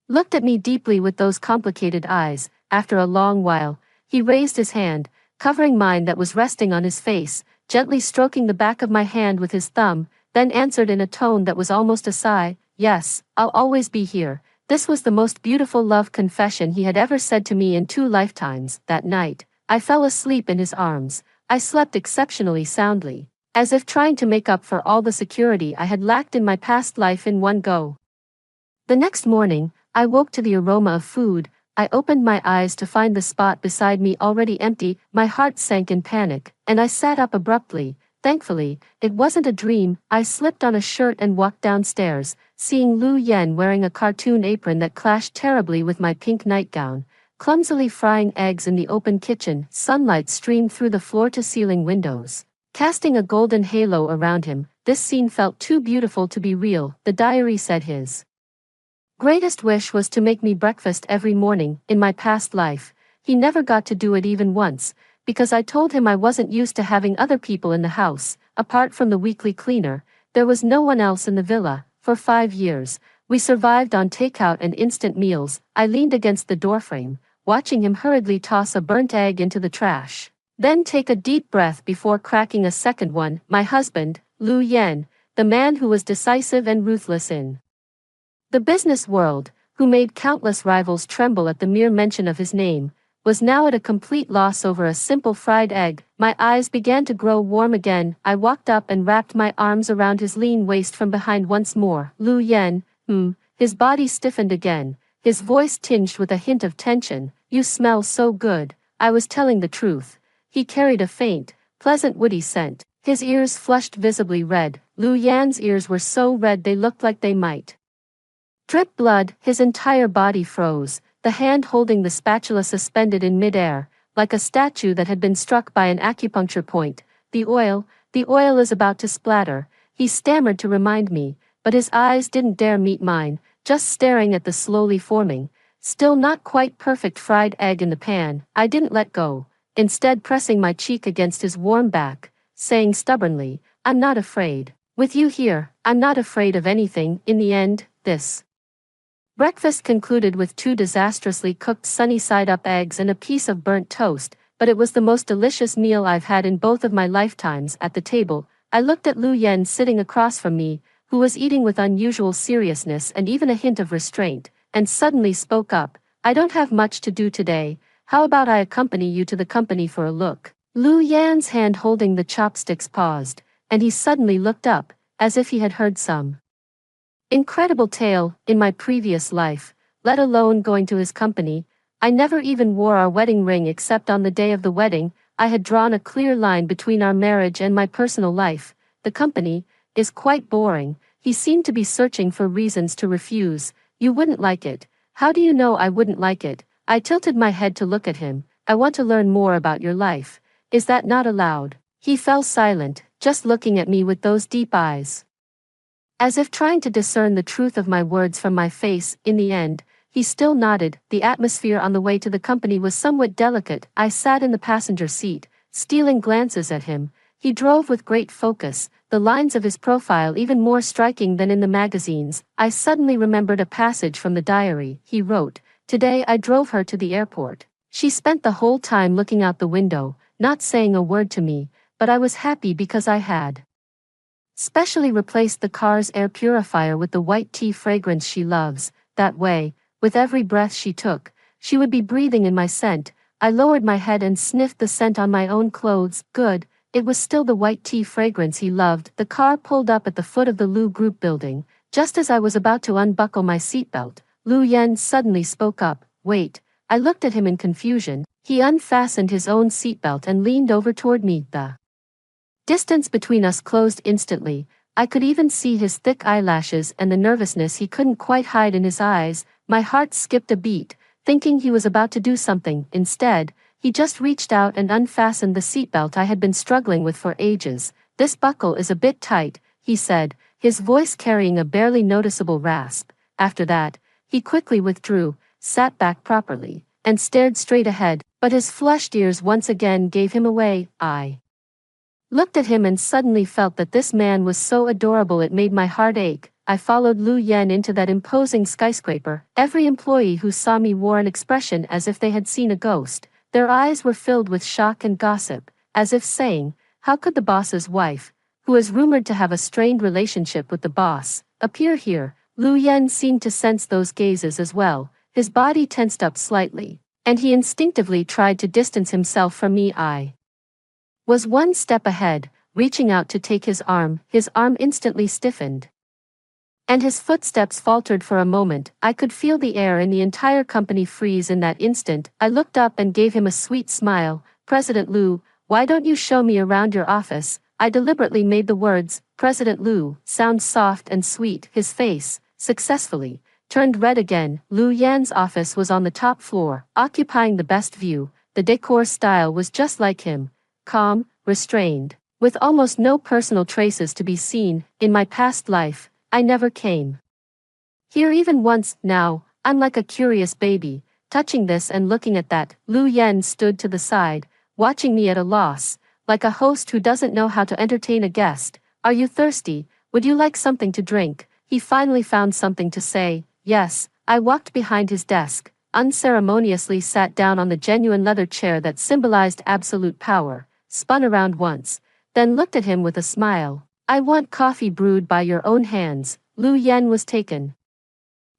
looked at me deeply with those complicated eyes. After a long while, he raised his hand, covering mine that was resting on his face, gently stroking the back of my hand with his thumb, then answered in a tone that was almost a sigh, yes, I'll always be here. This was the most beautiful love confession he had ever said to me in 2 lifetimes. That night, I fell asleep in his arms. I slept exceptionally soundly, as if trying to make up for all the security I had lacked in my past life in one go. The next morning, I woke to the aroma of food. I opened my eyes to find the spot beside me already empty. My heart sank in panic, and I sat up abruptly. Thankfully, it wasn't a dream. I slipped on a shirt and walked downstairs, seeing Lu Yan wearing a cartoon apron that clashed terribly with my pink nightgown, clumsily frying eggs in the open kitchen. Sunlight streamed through the floor-to-ceiling windows, casting a golden halo around him. This scene felt too beautiful to be real. The diary said his greatest wish was to make me breakfast every morning. In my past life, he never got to do it even once, because I told him I wasn't used to having other people in the house. Apart from the weekly cleaner, there was no one else in the villa. For 5 years, we survived on takeout and instant meals. I leaned against the doorframe, watching him hurriedly toss a burnt egg into the trash, then take a deep breath before cracking a second one. My husband, Lu Yan, the man who was decisive and ruthless in the business world, who made countless rivals tremble at the mere mention of his name, was now at a complete loss over a simple fried egg. My eyes began to grow warm again. I walked up and wrapped my arms around his lean waist from behind once more. Lu Yan, his body stiffened again, his voice tinged with a hint of tension. You smell so good. I was telling the truth. He carried a faint, pleasant woody scent. His ears flushed visibly red. Lu Yan's ears were so red they looked like they might drip blood. His entire body froze, the hand holding the spatula suspended in midair. like a statue that had been struck by an acupuncture point. The oil is about to splatter, he stammered to remind me, but his eyes didn't dare meet mine, just staring at the slowly forming, still not quite perfect fried egg in the pan. I didn't let go, instead pressing my cheek against his warm back, saying stubbornly, I'm not afraid. With you here, I'm not afraid of anything. In the end, this breakfast concluded with 2 disastrously cooked sunny-side-up eggs and a piece of burnt toast, but it was the most delicious meal I've had in both of my lifetimes. At the table, I looked at Lu Yen sitting across from me, who was eating with unusual seriousness and even a hint of restraint, and suddenly spoke up, I don't have much to do today, how about I accompany you to the company for a look? Lu Yan's hand holding the chopsticks paused, and he suddenly looked up, as if he had heard some incredible tale. In my previous life, let alone going to his company, I never even wore our wedding ring except on the day of the wedding. I had drawn a clear line between our marriage and my personal life. The company is quite boring. He seemed to be searching for reasons to refuse. You wouldn't like it. How do you know I wouldn't like it? I tilted my head to look at him. I want to learn more about your life. Is that not allowed? He fell silent, just looking at me with those deep eyes, as if trying to discern the truth of my words from my face. In the end, he still nodded. The atmosphere on the way to the company was somewhat delicate. I sat in the passenger seat, stealing glances at him. He drove with great focus, the lines of his profile even more striking than in the magazines. I suddenly remembered a passage from the diary. He wrote, Today I drove her to the airport. She spent the whole time looking out the window, not saying a word to me, but I was happy because I had specially replaced the car's air purifier with the white tea fragrance she loves. That way, with every breath she took, she would be breathing in my scent. I lowered my head and sniffed the scent on my own clothes. Good, it was still the white tea fragrance he loved. The car pulled up at the foot of the Lu Group building. Just as I was about to unbuckle my seatbelt, Lu Yen suddenly spoke up. Wait. I looked at him in confusion. He unfastened his own seatbelt and leaned over toward me. The distance between us closed instantly. I could even see his thick eyelashes and the nervousness he couldn't quite hide in his eyes. My heart skipped a beat, thinking he was about to do something. Instead, he just reached out and unfastened the seatbelt I had been struggling with for ages. This buckle is a bit tight, he said, his voice carrying a barely noticeable rasp. After that, he quickly withdrew, sat back properly, and stared straight ahead, but his flushed ears once again gave him away. I looked at him and suddenly felt that this man was so adorable it made my heart ache. I followed Lu Yen into that imposing skyscraper. Every employee who saw me wore an expression as if they had seen a ghost. Their eyes were filled with shock and gossip, as if saying, how could the boss's wife, who is rumored to have a strained relationship with the boss, appear here? Lu Yen seemed to sense those gazes as well. His body tensed up slightly, and he instinctively tried to distance himself from me. I was one step ahead, reaching out to take his arm instantly stiffened, and his footsteps faltered for a moment. I could feel the air in the entire company freeze in that instant. I looked up and gave him a sweet smile. President Lu, why don't you show me around your office? I deliberately made the words, President Lu, sound soft and sweet. His face, successfully, turned red again. Lu Yan's office was on the top floor, occupying the best view. The decor style was just like him. Calm, restrained, with almost no personal traces to be seen. In my past life, I never came here even once. Now, I'm like a curious baby, touching this and looking at that. Lu Yen stood to the side, watching me at a loss, like a host who doesn't know how to entertain a guest. Are you thirsty? Would you like something to drink? He finally found something to say. Yes. I walked behind his desk, unceremoniously sat down on the genuine leather chair that symbolized absolute power, spun around once, then looked at him with a smile. I want coffee brewed by your own hands. Lu Yen was taken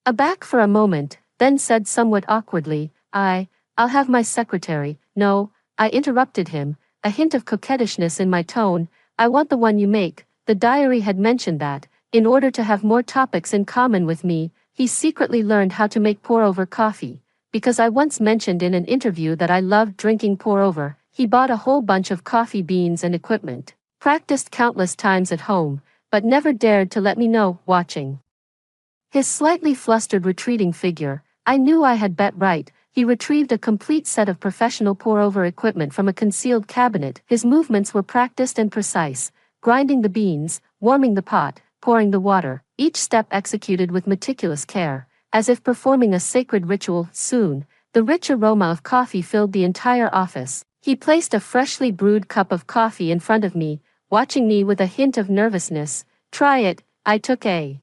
aback for a moment, then said somewhat awkwardly, I'll have my secretary. No, I interrupted him, a hint of coquettishness in my tone. I want the one you make. The diary had mentioned that, in order to have more topics in common with me, he secretly learned how to make pour-over coffee. Because I once mentioned in an interview that I loved drinking pour-over, he bought a whole bunch of coffee beans and equipment, practiced countless times at home, but never dared to let me know. Watching his slightly flustered retreating figure, I knew I had bet right. he retrieved a complete set of professional pour-over equipment from a concealed cabinet. His movements were practiced and precise, grinding the beans, warming the pot, pouring the water, each step executed with meticulous care, as if performing a sacred ritual. Soon, the rich aroma of coffee filled the entire office. He placed a freshly brewed cup of coffee in front of me, watching me with a hint of nervousness. "Try it." I took a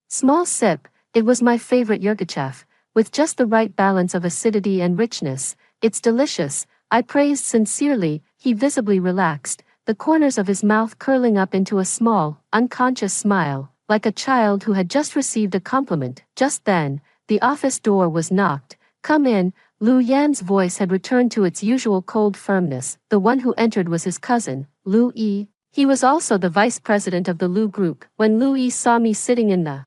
small sip. It was my favorite Yirgacheffe, with just the right balance of acidity and richness. "It's delicious," I praised sincerely. He visibly relaxed, the corners of his mouth curling up into a small, unconscious smile, like a child who had just received a compliment. Just then, the office door was knocked. "Come in." Lu Yan's voice had returned to its usual cold firmness. The one who entered was his cousin, Lu Yi. He was also the vice president of the Lu Group. When Lu Yi saw me sitting in the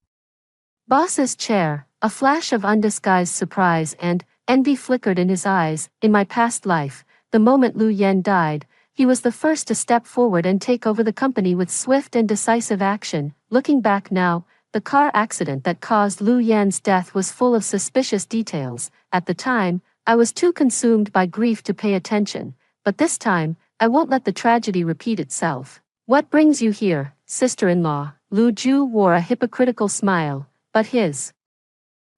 boss's chair, a flash of undisguised surprise and envy flickered in his eyes. In my past life, the moment Lu Yan died, he was the first to step forward and take over the company with swift and decisive action. Looking back now, the car accident that caused Lu Yan's death was full of suspicious details. At the time, I was too consumed by grief to pay attention, but this time, I won't let the tragedy repeat itself. "What brings you here, sister-in-law?" Lu Ju wore a hypocritical smile, but his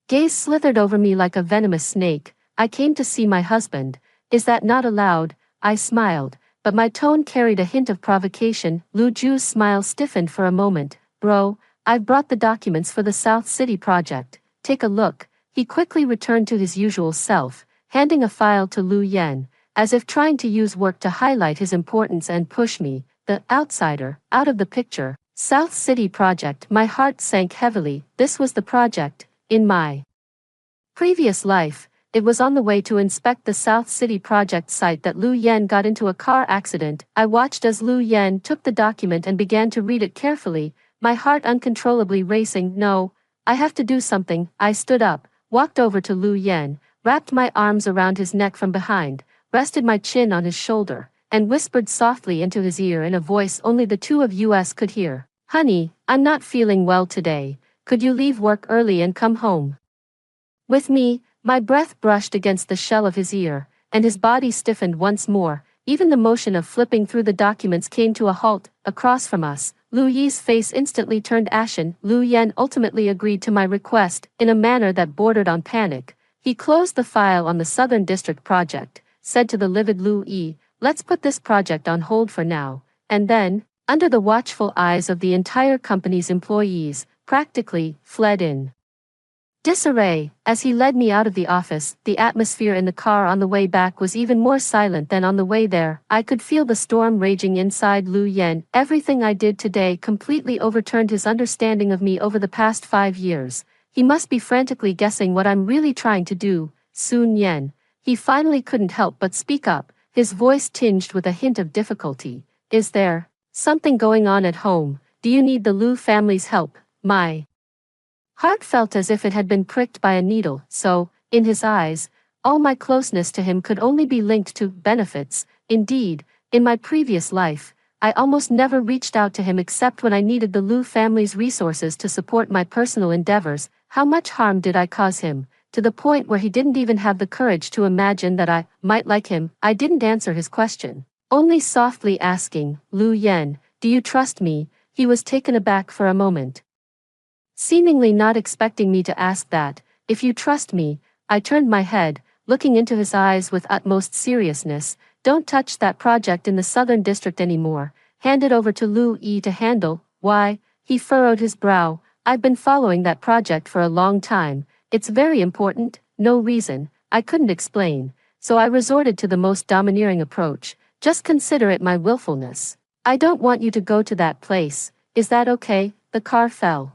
gaze slithered over me like a venomous snake. "I came to see my husband." "Is that not allowed?" I smiled, but my tone carried a hint of provocation. Lu Ju's smile stiffened for a moment. "Bro, I've brought the documents for the South City project. Take a look." He quickly returned to his usual self, handing a file to Lu Yan, as if trying to use work to highlight his importance and push me, the outsider, out of the picture. South City project. My heart sank heavily. This was the project. In my previous life, it was on the way to inspect the South City project site that Lu Yan got into a car accident. I watched as Lu Yan took the document and began to read it carefully, my heart uncontrollably racing. "No, I have to do something." I stood up, walked over to Lu Yan, wrapped my arms around his neck from behind, rested my chin on his shoulder, and whispered softly into his ear in a voice only the two of us could hear. "Honey, I'm not feeling well today. Could you leave work early and come home with me?" My breath brushed against the shell of his ear, and his body stiffened once more. Even the motion of flipping through the documents came to a halt. Across from us, Lu Yi's face instantly turned ashen. Lu Yan ultimately agreed to my request, in a manner that bordered on panic. He closed the file on the Southern District project, said to the livid Lu Yi, "Let's put this project on hold for now," and then, under the watchful eyes of the entire company's employees, practically fled in disarray. As he led me out of the office, the atmosphere in the car on the way back was even more silent than on the way there. I could feel the storm raging inside Lu Yan. Everything I did today completely overturned his understanding of me over the past 5 years. He must be frantically guessing what I'm really trying to do. Sun Yan. He finally couldn't help but speak up, his voice tinged with a hint of difficulty. "Is there something going on at home? Do you need the Lu family's help?" My heart felt as if it had been pricked by a needle. So, in his eyes, all my closeness to him could only be linked to benefits. Indeed, in my previous life, I almost never reached out to him except when I needed the Lu family's resources to support my personal endeavors. How much harm did I cause him, to the point where he didn't even have the courage to imagine that I might like him? I didn't answer his question, only softly asking, "Lu Yan, do you trust me?" He was taken aback for a moment, seemingly not expecting me to ask that. "If you trust me," I turned my head, looking into his eyes with utmost seriousness. "Don't touch that project in the Southern District anymore. Hand it over to Lu Yi to handle." "Why?" He furrowed his brow. "I've been following that project for a long time. It's very important." No reason. I couldn't explain, so I resorted to the most domineering approach. "Just consider it my willfulness. I don't want you to go to that place. Is that okay?" The car fell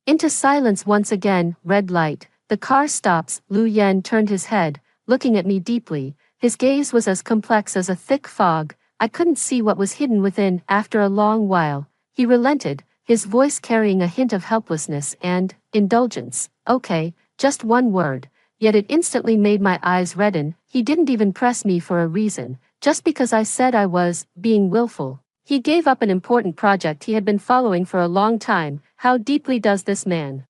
into silence once again. Red light. The car stops. Lu Yan turned his head, looking at me deeply. His gaze was as complex as a thick fog. I couldn't see what was hidden within. After a long while, he relented, his voice carrying a hint of helplessness and indulgence. "Okay, just one word." Yet it instantly made my eyes redden. He didn't even press me for a reason, just because I said I was being willful. He gave up an important project he had been following for a long time. How deeply does this man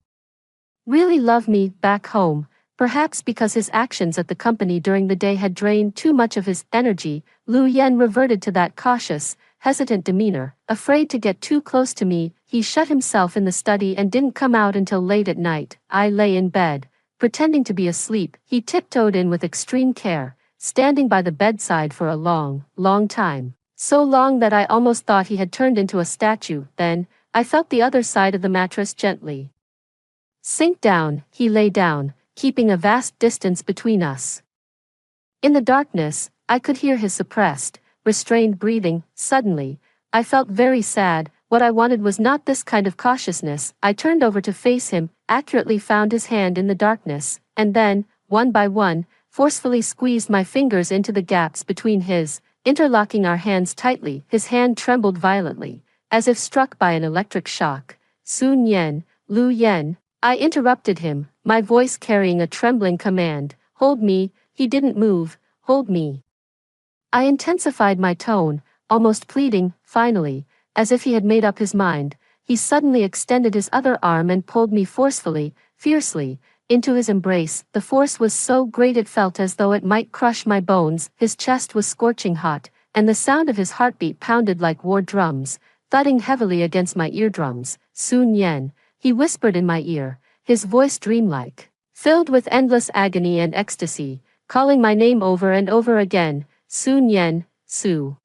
really love me? Back home, Perhaps because his actions at the company during the day had drained too much of his energy, Lu Yen reverted to that cautious, hesitant demeanor. Afraid to get too close to me, he shut himself in the study and didn't come out until late at night. I lay in bed, pretending to be asleep. He tiptoed in with extreme care, standing by the bedside for a long, long time. So long that I almost thought he had turned into a statue. Then, I felt the other side of the mattress gently sink down. He lay down, keeping a vast distance between us. In the darkness, I could hear his suppressed, restrained breathing. Suddenly, I felt very sad. What I wanted was not this kind of cautiousness. I turned over to face him, accurately found his hand in the darkness, and then, one by one, forcefully squeezed my fingers into the gaps between his, interlocking our hands tightly. His hand trembled violently, as if struck by an electric shock. Sun Yen, Lu Yen. I interrupted him, my voice carrying a trembling command. Hold me. He didn't move. Hold me. I intensified my tone, almost pleading. Finally, as if he had made up his mind, he suddenly extended his other arm and pulled me forcefully, fiercely, into his embrace. The force was so great it felt as though it might crush my bones. His chest was scorching hot, and the sound of his heartbeat pounded like war drums, thudding heavily against my eardrums. Sun Yen, he whispered in my ear, his voice dreamlike, filled with endless agony and ecstasy, calling my name over and over again. Sun Yen, Su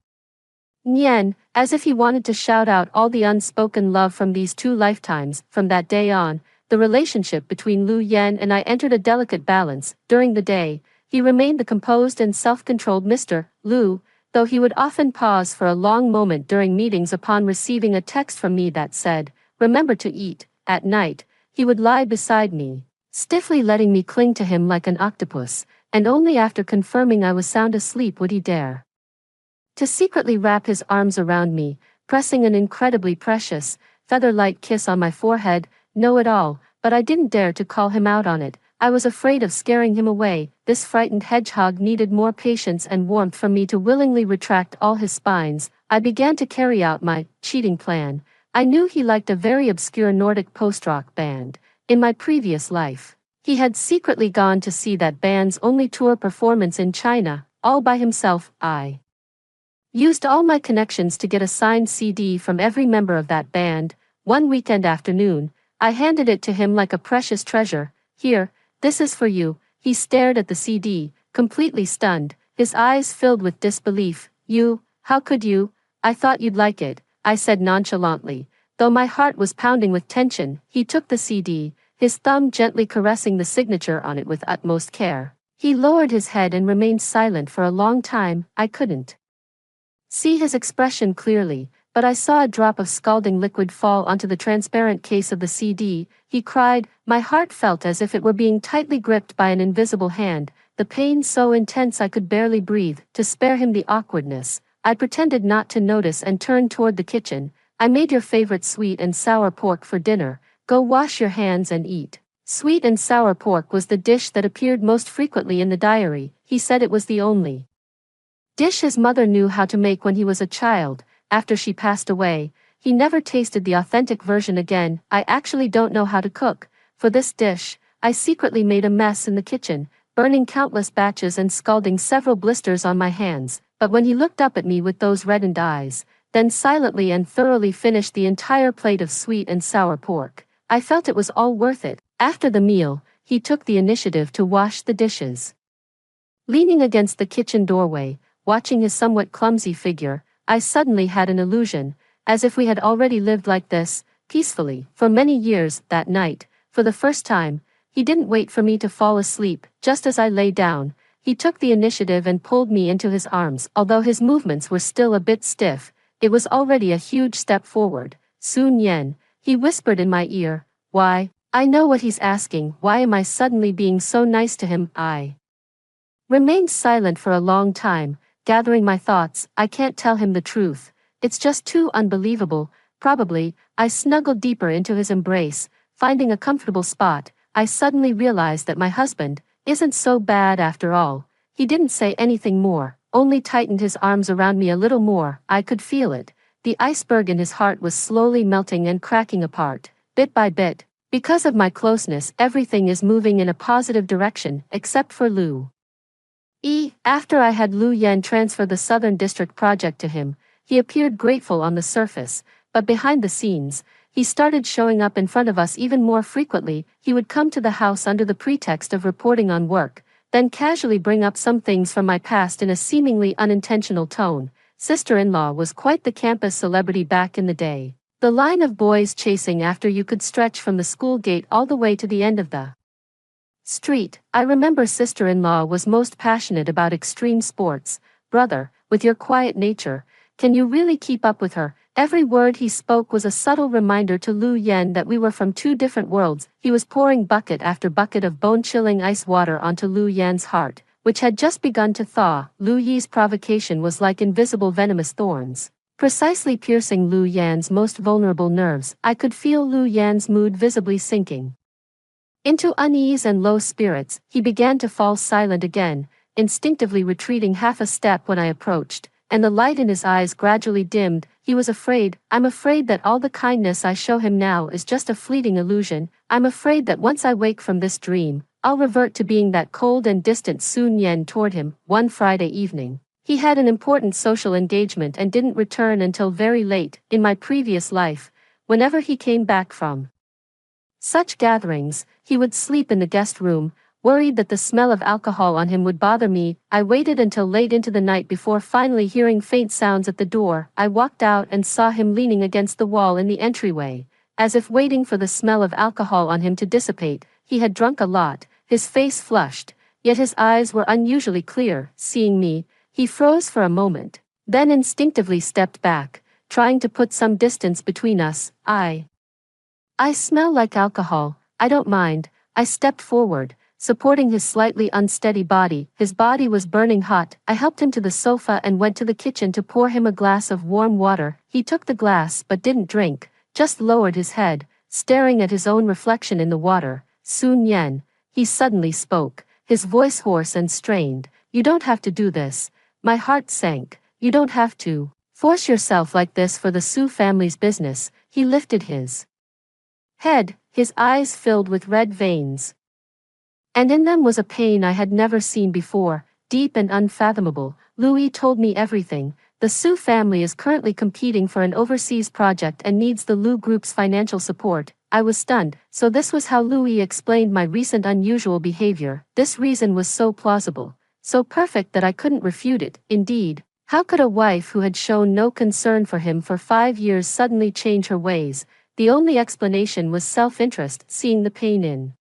Nyen, as if he wanted to shout out all the unspoken love from these 2 lifetimes. From that day on, the relationship between Lu Yen and I entered a delicate balance. During the day, he remained the composed and self-controlled Mr. Lu, though he would often pause for a long moment during meetings upon receiving a text from me that said, "Remember to eat." At night, he would lie beside me, stiffly letting me cling to him like an octopus, and only after confirming I was sound asleep would he dare to secretly wrap his arms around me, pressing an incredibly precious, feather-light kiss on my forehead. Know it all, but I didn't dare to call him out on it. I was afraid of scaring him away. This frightened hedgehog needed more patience and warmth from me to willingly retract all his spines. I began to carry out my cheating plan. I knew he liked a very obscure Nordic post-rock band. In my previous life, he had secretly gone to see that band's only tour performance in China, all by himself. I used all my connections to get a signed CD from every member of that band. One weekend afternoon, I handed it to him like a precious treasure. "Here, this is for you." He stared at the CD, completely stunned, his eyes filled with disbelief. "You, how could you? I thought you'd like it," I said nonchalantly, though my heart was pounding with tension. He took the CD, his thumb gently caressing the signature on it with utmost care. He lowered his head and remained silent for a long time. I couldn't see his expression clearly, but I saw a drop of scalding liquid fall onto the transparent case of the CD. He cried. My heart felt as if it were being tightly gripped by an invisible hand, the pain so intense I could barely breathe. To spare him the awkwardness, I pretended not to notice and turned toward the kitchen. "I made your favorite sweet and sour pork for dinner. Go wash your hands and eat." Sweet and sour pork was the dish that appeared most frequently in the diary. He said it was the only dish his mother knew how to make when he was a child. After she passed away, he never tasted the authentic version again. I actually don't know how to cook. For this dish, I secretly made a mess in the kitchen, burning countless batches and scalding several blisters on my hands. But when he looked up at me with those reddened eyes, then silently and thoroughly finished the entire plate of sweet and sour pork, I felt it was all worth it. After the meal, he took the initiative to wash the dishes. Leaning against the kitchen doorway, watching his somewhat clumsy figure, I suddenly had an illusion, as if we had already lived like this, peacefully, for many years. That night, for the first time, he didn't wait for me to fall asleep. Just as I lay down, he took the initiative and pulled me into his arms. Although his movements were still a bit stiff, it was already a huge step forward. "Sun Yen," he whispered in my ear. "Why?" I know what he's asking. Why am I suddenly being so nice to him? I remained silent for a long time, gathering my thoughts. I can't tell him the truth. It's just too unbelievable. Probably. I snuggled deeper into his embrace, finding a comfortable spot. I suddenly realized that my husband isn't so bad after all. He didn't say anything more, only tightened his arms around me a little more. I could feel it. The iceberg in his heart was slowly melting and cracking apart, bit by bit. Because of my closeness, everything is moving in a positive direction, except for Lu. After I had Lu Yan transfer the Southern District project to him, he appeared grateful on the surface, but behind the scenes, he started showing up in front of us even more frequently. He would come to the house under the pretext of reporting on work, then casually bring up some things from my past in a seemingly unintentional tone. Sister-in-law was quite the campus celebrity back in the day. The line of boys chasing after you could stretch from the school gate all the way to the end of the street. I remember sister-in-law was most passionate about extreme sports. Brother, with your quiet nature, can you really keep up with her? Every word he spoke was a subtle reminder to Lu Yan that we were from two different worlds. He was pouring bucket after bucket of bone-chilling ice water onto Lu Yan's heart, which had just begun to thaw. Lu Yi's provocation was like invisible venomous thorns, precisely piercing Lu Yan's most vulnerable nerves. I could feel Lu Yan's mood visibly sinking into unease and low spirits. He began to fall silent again, instinctively retreating half a step when I approached, and the light in his eyes gradually dimmed. He was afraid. I'm afraid that all the kindness I show him now is just a fleeting illusion. I'm afraid that once I wake from this dream, I'll revert to being that cold and distant Sun Yen toward him. One Friday evening, he had an important social engagement and didn't return until very late. In my previous life, whenever he came back from such gatherings, he would sleep in the guest room, worried that the smell of alcohol on him would bother me. I waited until late into the night before finally hearing faint sounds at the door. I walked out and saw him leaning against the wall in the entryway, as if waiting for the smell of alcohol on him to dissipate. He had drunk a lot, his face flushed, yet his eyes were unusually clear. Seeing me, he froze for a moment, then instinctively stepped back, trying to put some distance between us. I smell like alcohol. I don't mind. I stepped forward, supporting his slightly unsteady body. His body was burning hot. I helped him to the sofa and went to the kitchen to pour him a glass of warm water. He took the glass but didn't drink, just lowered his head, staring at his own reflection in the water. Sun Yen, he suddenly spoke, his voice hoarse and strained. You don't have to do this. My heart sank. You don't have to force yourself like this for the Su family's business. He lifted his head, his eyes filled with red veins, and in them was a pain I had never seen before, deep and unfathomable. Louis told me everything. The Su family is currently competing for an overseas project and needs the Lu Group's financial support. I was stunned. So this was how Louis explained my recent unusual behavior. This reason was so plausible, so perfect that I couldn't refute it. Indeed, how could a wife who had shown no concern for him for 5 years suddenly change her ways? The only explanation was self-interest. Seeing the pain in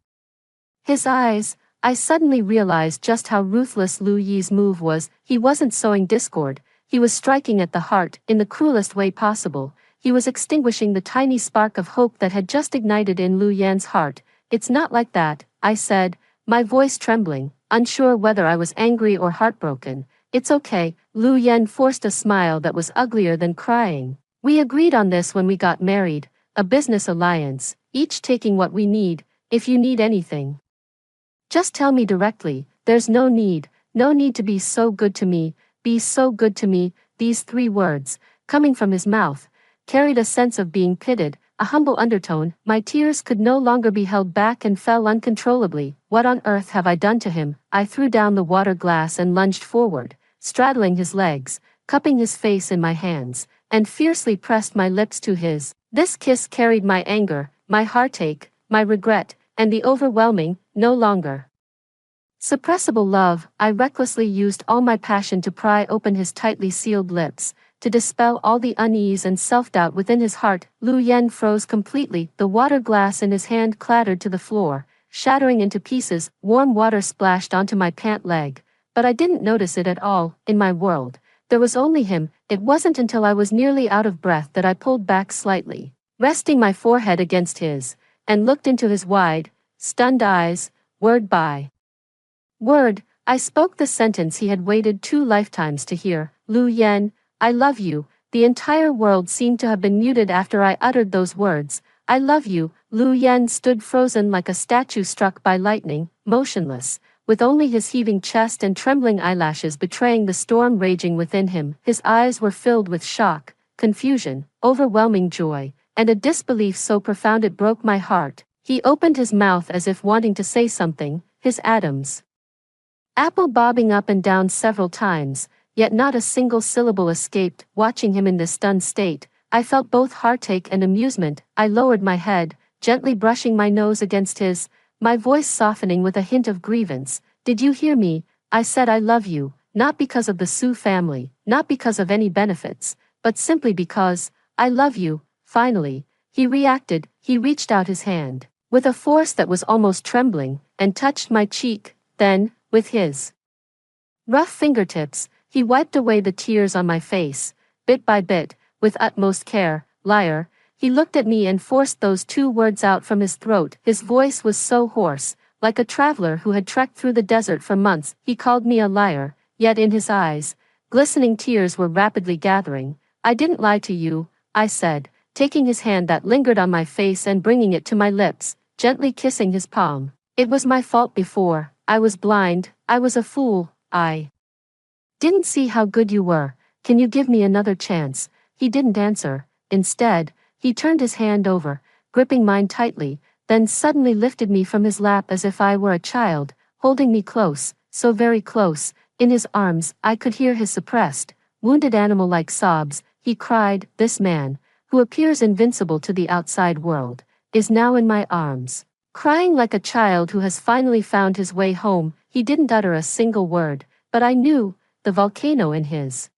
his eyes, I suddenly realized just how ruthless Lu Yi's move was. He wasn't sowing discord, he was striking at the heart, in the cruelest way possible. He was extinguishing the tiny spark of hope that had just ignited in Lu Yan's heart. It's not like that, I said, my voice trembling, unsure whether I was angry or heartbroken. It's okay. Lu Yan forced a smile that was uglier than crying. We agreed on this when we got married. A business alliance, each taking what we need. If you need anything, just tell me directly. There's no need to be so good to me, be so good to me. These 3 words, coming from his mouth, carried a sense of being pitied, a humble undertone. My tears could no longer be held back and fell uncontrollably. What on earth have I done to him? I threw down the water glass and lunged forward, straddling his legs, cupping his face in my hands, and fiercely pressed my lips to his. This kiss carried my anger, my heartache, my regret, and the overwhelming, no longer suppressible love. I recklessly used all my passion to pry open his tightly sealed lips, to dispel all the unease and self-doubt within his heart. Lu Yan froze completely. The water glass in his hand clattered to the floor, shattering into pieces. Warm water splashed onto my pant leg, but I didn't notice it at all. In my world, there was only him. It wasn't until I was nearly out of breath that I pulled back slightly, resting my forehead against his, and looked into his wide, stunned eyes. Word by word, I spoke the sentence he had waited 2 lifetimes to hear. Lu Yan, I love you. The entire world seemed to have been muted after I uttered those words. I love you. Lu Yan stood frozen like a statue struck by lightning, motionless, with only his heaving chest and trembling eyelashes betraying the storm raging within him. His eyes were filled with shock, confusion, overwhelming joy, and a disbelief so profound it broke my heart. He opened his mouth as if wanting to say something, his Adam's apple bobbing up and down several times, yet not a single syllable escaped. Watching him in this stunned state, I felt both heartache and amusement. I lowered my head, gently brushing my nose against his, my voice softening with a hint of grievance. "Did you hear me? I said I love you, not because of the Sue family, not because of any benefits, but simply because I love you." Finally, he reacted. He reached out his hand, with a force that was almost trembling, and touched my cheek. Then, with his rough fingertips, he wiped away the tears on my face, bit by bit, with utmost care. "Liar." He looked at me and forced those two words out from his throat. His voice was so hoarse, like a traveler who had trekked through the desert for months. He called me a liar, yet in his eyes, glistening tears were rapidly gathering. "I didn't lie to you," I said, taking his hand that lingered on my face and bringing it to my lips, gently kissing his palm. "It was my fault before. I was blind, I was a fool, I didn't see how good you were. Can you give me another chance?" He didn't answer. Instead, he turned his hand over, gripping mine tightly, then suddenly lifted me from his lap as if I were a child, holding me close, so very close, in his arms. I could hear his suppressed, wounded animal-like sobs. He cried, "This man, who appears invincible to the outside world, is now in my arms." Crying like a child who has finally found his way home. He didn't utter a single word, but I knew, the volcano in his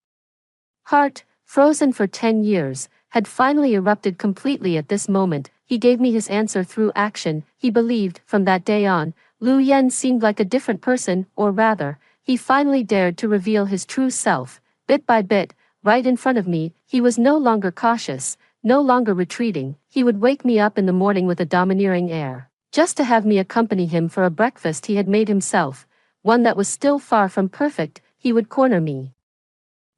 heart, frozen for 10 years, had finally erupted completely at this moment. He gave me his answer through action. He believed. From that day on, Lu Yen seemed like a different person, or rather, he finally dared to reveal his true self, bit by bit, right in front of me. He was no longer cautious, no longer retreating. He would wake me up in the morning with a domineering air, just to have me accompany him for a breakfast he had made himself, one that was still far from perfect. He would corner me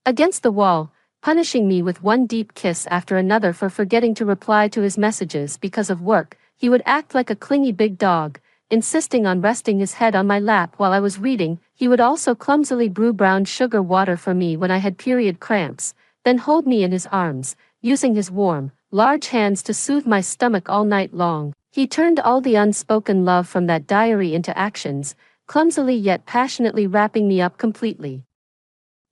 against the wall, punishing me with one deep kiss after another for forgetting to reply to his messages because of work. He would act like a clingy big dog, insisting on resting his head on my lap while I was reading. He would also clumsily brew brown sugar water for me when I had period cramps, then hold me in his arms, using his warm, large hands to soothe my stomach all night long. He turned all the unspoken love from that diary into actions, clumsily yet passionately wrapping me up completely.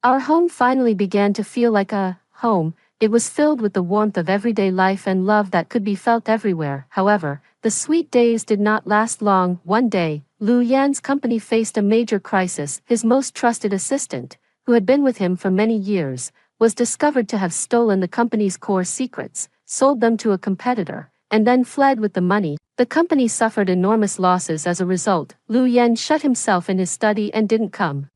Our home finally began to feel like a home. It was filled with the warmth of everyday life and love that could be felt everywhere. However, the sweet days did not last long. One day, Lu Yan's company faced a major crisis. His most trusted assistant, who had been with him for many years, was discovered to have stolen the company's core secrets, sold them to a competitor, and then fled with the money. The company suffered enormous losses as a result. Lu Yan shut himself in his study and didn't come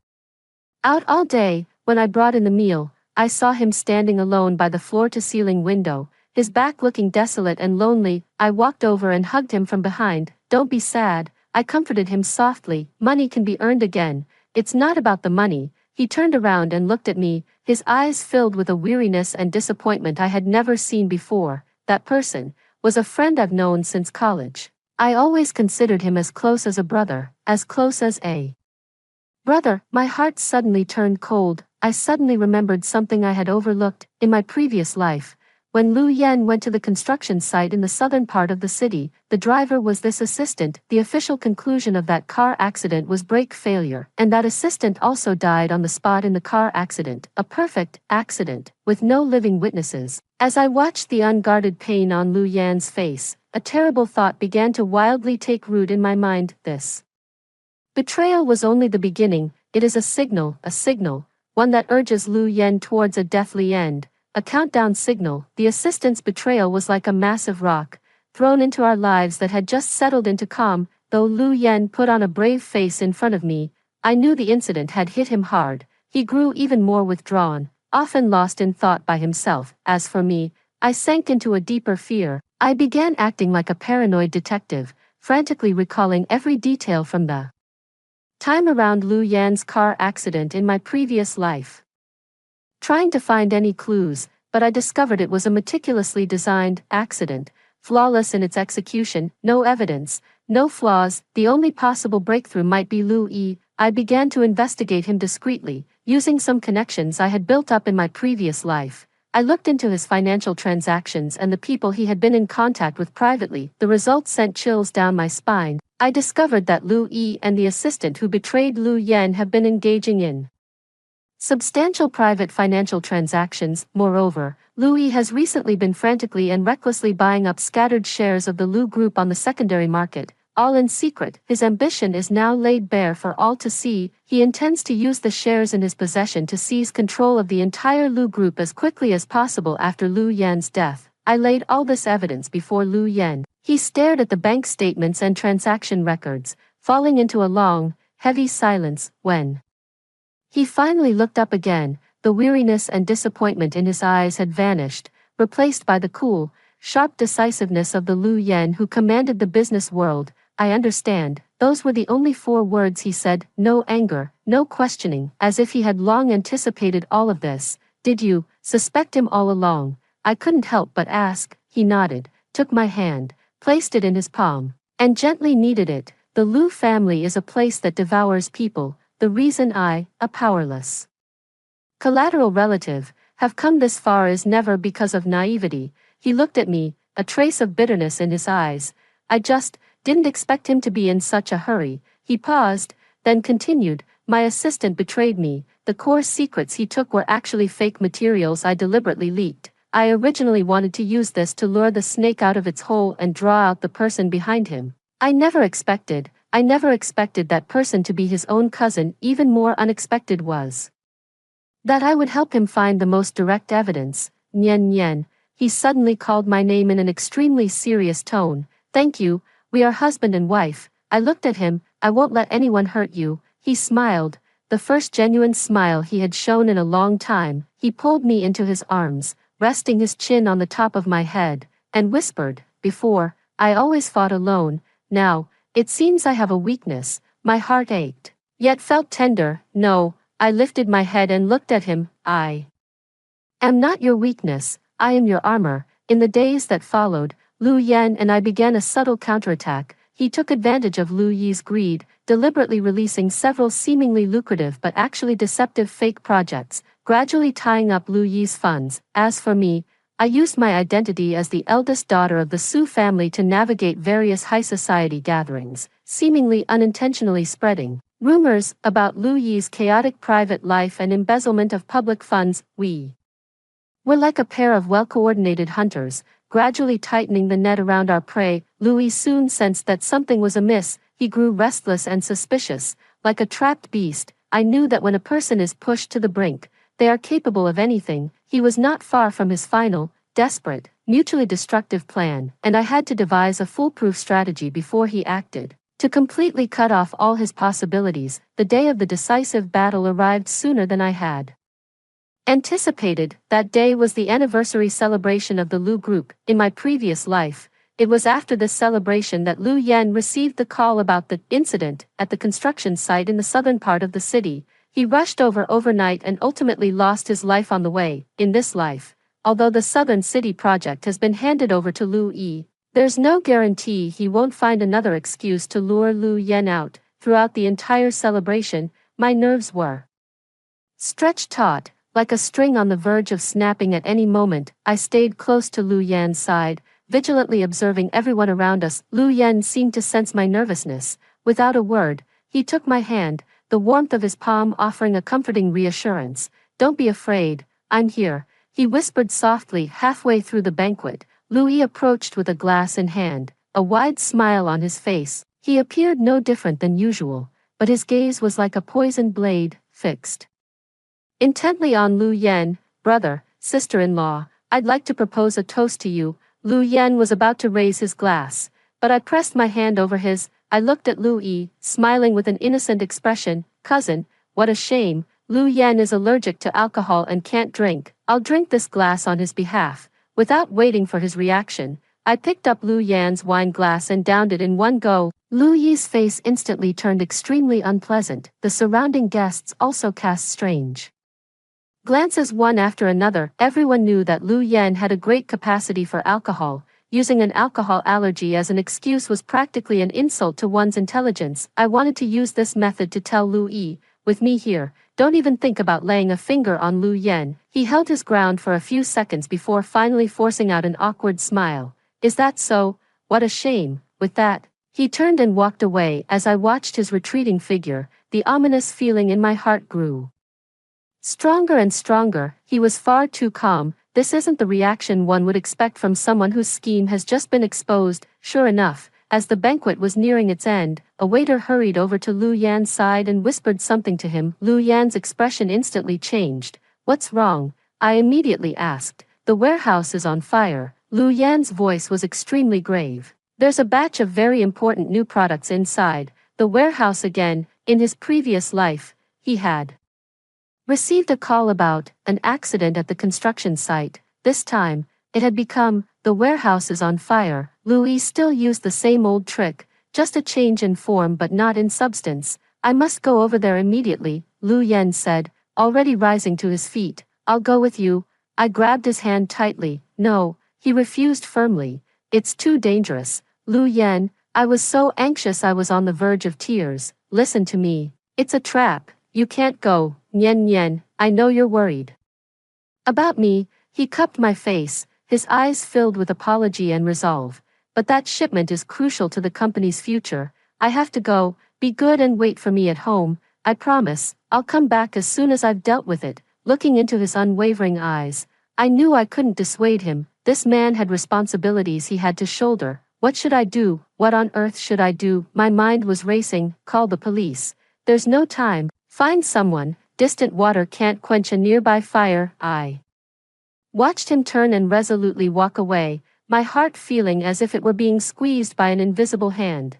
out all day. When I brought in the meal, I saw him standing alone by the floor-to-ceiling window, his back looking desolate and lonely. I walked over and hugged him from behind. "Don't be sad," I comforted him softly. "Money can be earned again. It's not about the money." He turned around and looked at me, his eyes filled with a weariness and disappointment I had never seen before. "That person was a friend I've known since college. I always considered him as close as a brother, as close as a brother." My heart suddenly turned cold. I suddenly remembered something I had overlooked. In my previous life, when Lu Yan went to the construction site in the southern part of the city, the driver was this assistant. The official conclusion of that car accident was brake failure, and that assistant also died on the spot in the car accident. A perfect accident, with no living witnesses. As I watched the unguarded pain on Lu Yan's face, a terrible thought began to wildly take root in my mind. This betrayal was only the beginning. It is a signal, one that urges Lu Yan towards a deathly end, a countdown signal. The assistant's betrayal was like a massive rock, thrown into our lives that had just settled into calm. Though Lu Yan put on a brave face in front of me, I knew the incident had hit him hard. He grew even more withdrawn, often lost in thought by himself. As for me, I sank into a deeper fear. I began acting like a paranoid detective, frantically recalling every detail from the time around Lu Yan's car accident in my previous life, trying to find any clues, but I discovered it was a meticulously designed accident, flawless in its execution, no evidence, no flaws. The only possible breakthrough might be Lu Yi. I began to investigate him discreetly, using some connections I had built up in my previous life. I looked into his financial transactions and the people he had been in contact with privately. The results sent chills down my spine. I discovered that Lu Yi and the assistant who betrayed Lu Yan have been engaging in substantial private financial transactions. Moreover, Lu Yi has recently been frantically and recklessly buying up scattered shares of the Lu Group on the secondary market, all in secret. His ambition is now laid bare for all to see. He intends to use the shares in his possession to seize control of the entire Lu Group as quickly as possible after Lu Yan's death. I laid all this evidence before Lu Yan. He stared at the bank statements and transaction records, falling into a long, heavy silence. When he finally looked up again, the weariness and disappointment in his eyes had vanished, replaced by the cool, sharp decisiveness of the Lu Yan who commanded the business world. I understand. Those were the only 4 words he said. No anger, no questioning, as if he had long anticipated all of this. Did you suspect him all along? I couldn't help but ask. He nodded, took my hand, placed it in his palm, and gently kneaded it. The Lu family is a place that devours people. The reason I, a powerless collateral relative, have come this far is never because of naivety. He looked at me, a trace of bitterness in his eyes. I just didn't expect him to be in such a hurry. He paused, then continued, my assistant betrayed me. The core secrets he took were actually fake materials I deliberately leaked. I originally wanted to use this to lure the snake out of its hole and draw out the person behind him. I never expected that person to be his own cousin. Even more unexpected was that I would help him find the most direct evidence. Nian Nian, he suddenly called my name in an extremely serious tone. Thank you, we are husband and wife. I looked at him. I won't let anyone hurt you. He smiled, the first genuine smile he had shown in a long time. He pulled me into his arms, resting his chin on the top of my head, and whispered, before, I always fought alone. Now, it seems I have a weakness. My heart ached, yet felt tender. No, I lifted my head and looked at him. I am not your weakness, I am your armor. In the days that followed, Lu Yan and I began a subtle counterattack. He took advantage of Lu Yi's greed, deliberately releasing several seemingly lucrative but actually deceptive fake projects, gradually tying up Lu Yi's funds. As for me, I used my identity as the eldest daughter of the Su family to navigate various high society gatherings, seemingly unintentionally spreading rumors about Lu Yi's chaotic private life and embezzlement of public funds. We were like a pair of well-coordinated hunters, gradually tightening the net around our prey. Lu Yi soon sensed that something was amiss. He grew restless and suspicious, like a trapped beast. I knew that when a person is pushed to the brink, they are capable of anything. He was not far from his final, desperate, mutually destructive plan, and I had to devise a foolproof strategy before he acted. To completely cut off all his possibilities, the day of the decisive battle arrived sooner than I had anticipated. That day was the anniversary celebration of the Lu Group. In my previous life, it was after this celebration that Lu Yan received the call about the incident at the construction site in the southern part of the city. He rushed overnight and ultimately lost his life on the way. In this life, although the southern city project has been handed over to Lu Yi, there's no guarantee he won't find another excuse to lure Lu Yan out. Throughout the entire celebration, my nerves were stretched taut, like a string on the verge of snapping at any moment. I stayed close to Lu Yan's side, vigilantly observing everyone around us. Lu Yan seemed to sense my nervousness. Without a word, he took my hand, the warmth of his palm offering a comforting reassurance. Don't be afraid, I'm here, he whispered softly. Halfway through the banquet, Lu Yi approached with a glass in hand, a wide smile on his face. He appeared no different than usual, but his gaze was like a poisoned blade, fixed intently on Lu Yan. Brother, sister-in-law, I'd like to propose a toast to you. Lu Yan was about to raise his glass, but I pressed my hand over his. I looked at Lu Yi, smiling with an innocent expression. Cousin, what a shame. Lu Yan is allergic to alcohol and can't drink. I'll drink this glass on his behalf. Without waiting for his reaction, I picked up Lu Yan's wine glass and downed it in one go. Lu Yi's face instantly turned extremely unpleasant. The surrounding guests also cast strange glances one after another. Everyone knew that Lu Yan had a great capacity for alcohol. Using an alcohol allergy as an excuse was practically an insult to one's intelligence. I wanted to use this method to tell Lu Yi, with me here, Don't even think about laying a finger on Lu Yan. He held his ground for a few seconds before finally forcing out an awkward smile. Is that so? What a shame. With that, he turned and walked away. As I watched his retreating figure, the ominous feeling in my heart grew stronger and stronger. He was far too calm. This isn't the reaction one would expect from someone whose scheme has just been exposed. Sure enough, as the banquet was nearing its end, a waiter hurried over to Lu Yan's side and whispered something to him. Lu Yan's expression instantly changed. What's wrong? I immediately asked. The warehouse is on fire. Lu Yan's voice was extremely grave. There's a batch of very important new products inside the warehouse again. In his previous life, he had received a call about an accident at the construction site. This time, it had become, the warehouse is on fire. Louis still used the same old trick, just a change in form but not in substance. I must go over there immediately, Lu Yan said, already rising to his feet. I'll go with you. I grabbed his hand tightly. No, he refused firmly. It's too dangerous. Lu Yan, I was so anxious I was on the verge of tears. Listen to me. It's a trap. You can't go. Nian Nian, I know you're worried about me. He cupped my face, his eyes filled with apology and resolve. But that shipment is crucial to the company's future. I have to go. Be good and wait for me at home. I promise, I'll come back as soon as I've dealt with it. Looking into his unwavering eyes, I knew I couldn't dissuade him. This man had responsibilities he had to shoulder. What should I do? What on earth should I do? My mind was racing. Call the police. There's no time. Find someone. Distant water can't quench a nearby fire. I watched him turn and resolutely walk away, my heart feeling as if it were being squeezed by an invisible hand.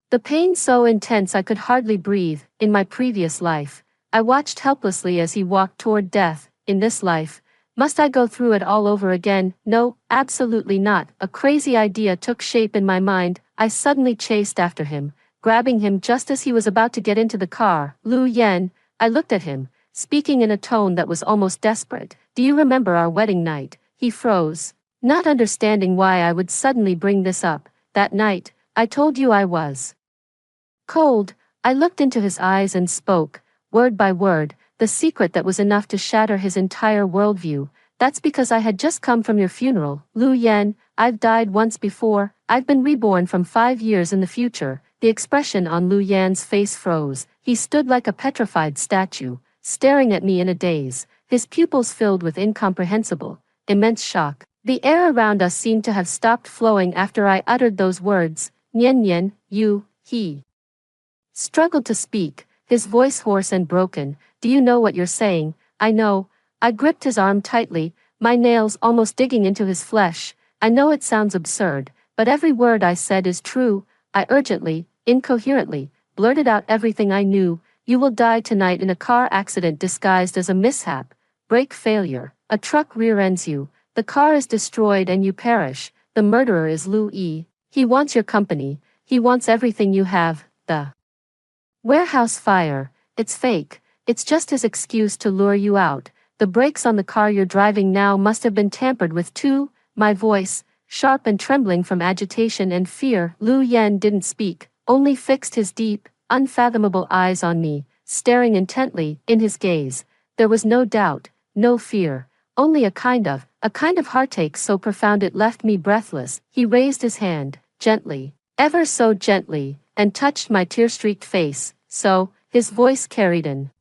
The pain so intense I could hardly breathe. In my previous life, I watched helplessly as he walked toward death. In this life, must I go through it all over again? No, absolutely not. A crazy idea took shape in my mind. I suddenly chased after him, grabbing him just as he was about to get into the car. Lu Yan, I looked at him, speaking in a tone that was almost desperate. Do you remember our wedding night? He froze, not understanding why I would suddenly bring this up. That night, I told you I was cold. I looked into his eyes and spoke, word by word, the secret that was enough to shatter his entire worldview. That's because I had just come from your funeral. Lu Yan, I've died once before. I've been reborn from 5 years in the future. The expression on Lu Yan's face froze. He stood like a petrified statue, staring at me in a daze, his pupils filled with incomprehensible, immense shock. The air around us seemed to have stopped flowing after I uttered those words. Nian Nian, he struggled to speak, his voice hoarse and broken. Do you know what you're saying? I know. I gripped his arm tightly, my nails almost digging into his flesh. I know it sounds absurd, but every word I said is true. I urgently, incoherently, blurted out everything I knew. You will die tonight in a car accident disguised as a mishap. Brake failure. A truck rear-ends you. The car is destroyed and you perish. The murderer is Lu Yi. He wants your company. He wants everything you have. The warehouse fire. It's fake. It's just his excuse to lure you out. The brakes on the car you're driving now must have been tampered with too. My voice, sharp and trembling from agitation and fear. Lu Yan didn't speak, only fixed his deep, unfathomable eyes on me, staring intently. In his gaze, there was no doubt, no fear, only a kind of heartache so profound it left me breathless. He raised his hand, gently, ever so gently, and touched my tear-streaked face. So, his voice carried an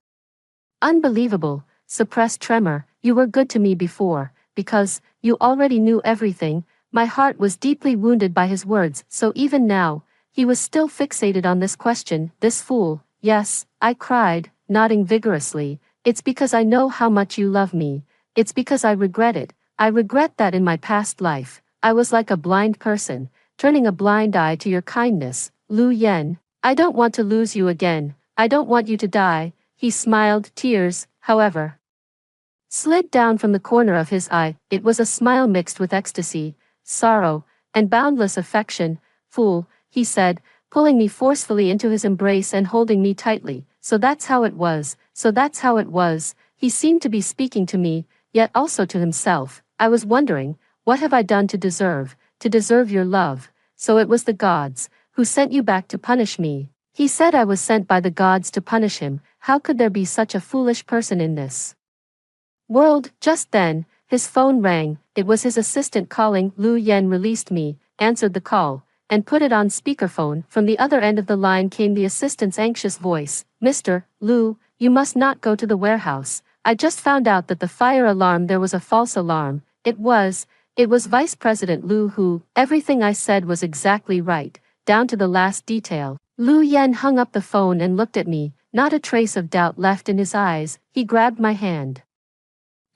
unbelievable, suppressed tremor. You were good to me before, because you already knew everything. My heart was deeply wounded by his words, so even now, he was still fixated on this question. This fool. Yes, I cried, nodding vigorously. It's because I know how much you love me. It's because I regret it. I regret that in my past life, I was like a blind person, turning a blind eye to your kindness. Lu Yan, I don't want to lose you again. I don't want you to die. He smiled. Tears, however, slid down from the corner of his eye. It was a smile mixed with ecstasy, sorrow, and boundless affection. Fool, he said, pulling me forcefully into his embrace and holding me tightly. So that's how it was. So that's how it was. He seemed to be speaking to me, yet also to himself. I was wondering, what have I done to deserve your love? So it was the gods who sent you back to punish me. He said I was sent by the gods to punish him. How could there be such a foolish person in this world? Just then, his phone rang. It was his assistant calling. Lu Yen released me, answered the call, and put it on speakerphone. From the other end of the line came the assistant's anxious voice. Mr. Lu, you must not go to the warehouse. I just found out that the fire alarm there was a false alarm. It was Vice President Lu who, everything I said was exactly right, down to the last detail. Lu Yen hung up the phone and looked at me, not a trace of doubt left in his eyes. He grabbed my hand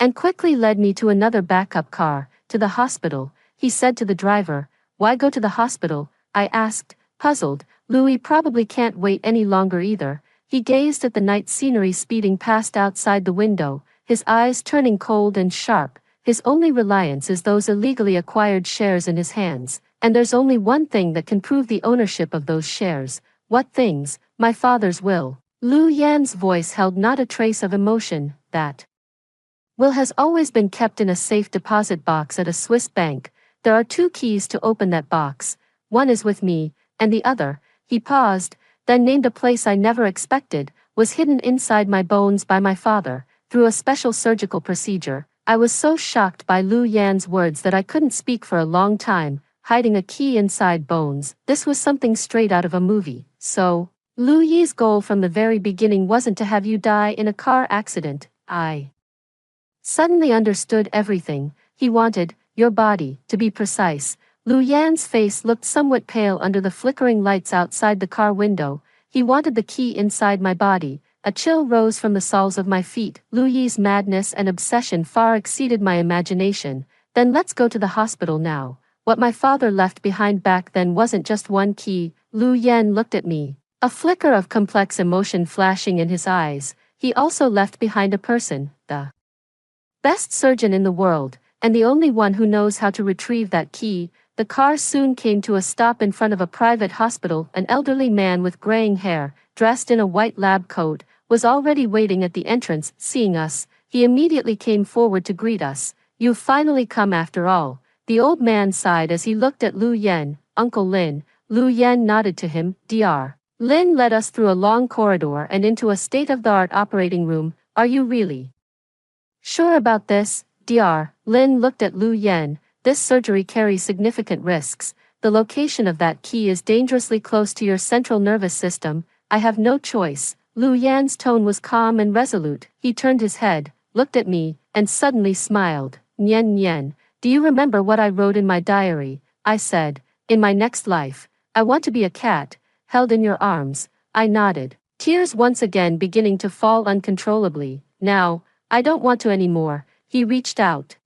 and quickly led me to another backup car, to the hospital. He said to the driver, "Why go to the hospital?" I asked, puzzled. "Louis probably can't wait any longer either." He gazed at the night scenery speeding past outside the window, his eyes turning cold and sharp. His only reliance is those illegally acquired shares in his hands, and there's only one thing that can prove the ownership of those shares. What things? My father's will. Lu Yan's voice held not a trace of emotion. That will has always been kept in a safe deposit box at a Swiss bank. There are two keys to open that box. One is with me, and the other, he paused, then named a place I never expected, was hidden inside my bones by my father, through a special surgical procedure. I was so shocked by Lu Yan's words that I couldn't speak for a long time. Hiding a key inside bones, this was something straight out of a movie. So, Lu Yi's goal from the very beginning wasn't to have you die in a car accident. I suddenly understood everything. He wanted your body, to be precise. Lu Yan's face looked somewhat pale under the flickering lights outside the car window. He wanted the key inside my body. A chill rose from the soles of my feet. Lu Yi's madness and obsession far exceeded my imagination. Then let's go to the hospital now. What my father left behind back then wasn't just one key. Lu Yan looked at me, a flicker of complex emotion flashing in his eyes. He also left behind a person, the best surgeon in the world, and the only one who knows how to retrieve that key. The car soon came to a stop in front of a private hospital. An elderly man with graying hair, dressed in a white lab coat, was already waiting at the entrance. Seeing us, he immediately came forward to greet us. "You've finally come after all." The old man sighed as he looked at Lu Yen. "Uncle Lin." Lu Yen nodded to him. Dr. Lin led us through a long corridor and into a state-of-the-art operating room. "Are you really sure about this?" Dr. Lin looked at Lu Yen. "This surgery carries significant risks. The location of that key is dangerously close to your central nervous system. I have no choice." Lu Yan's tone was calm and resolute. He turned his head, looked at me, and suddenly smiled. "Nian Nian, do you remember what I wrote in my diary?" I said. "In my next life, I want to be a cat, held in your arms." I nodded, tears once again beginning to fall uncontrollably. "Now, I don't want to anymore." He reached out,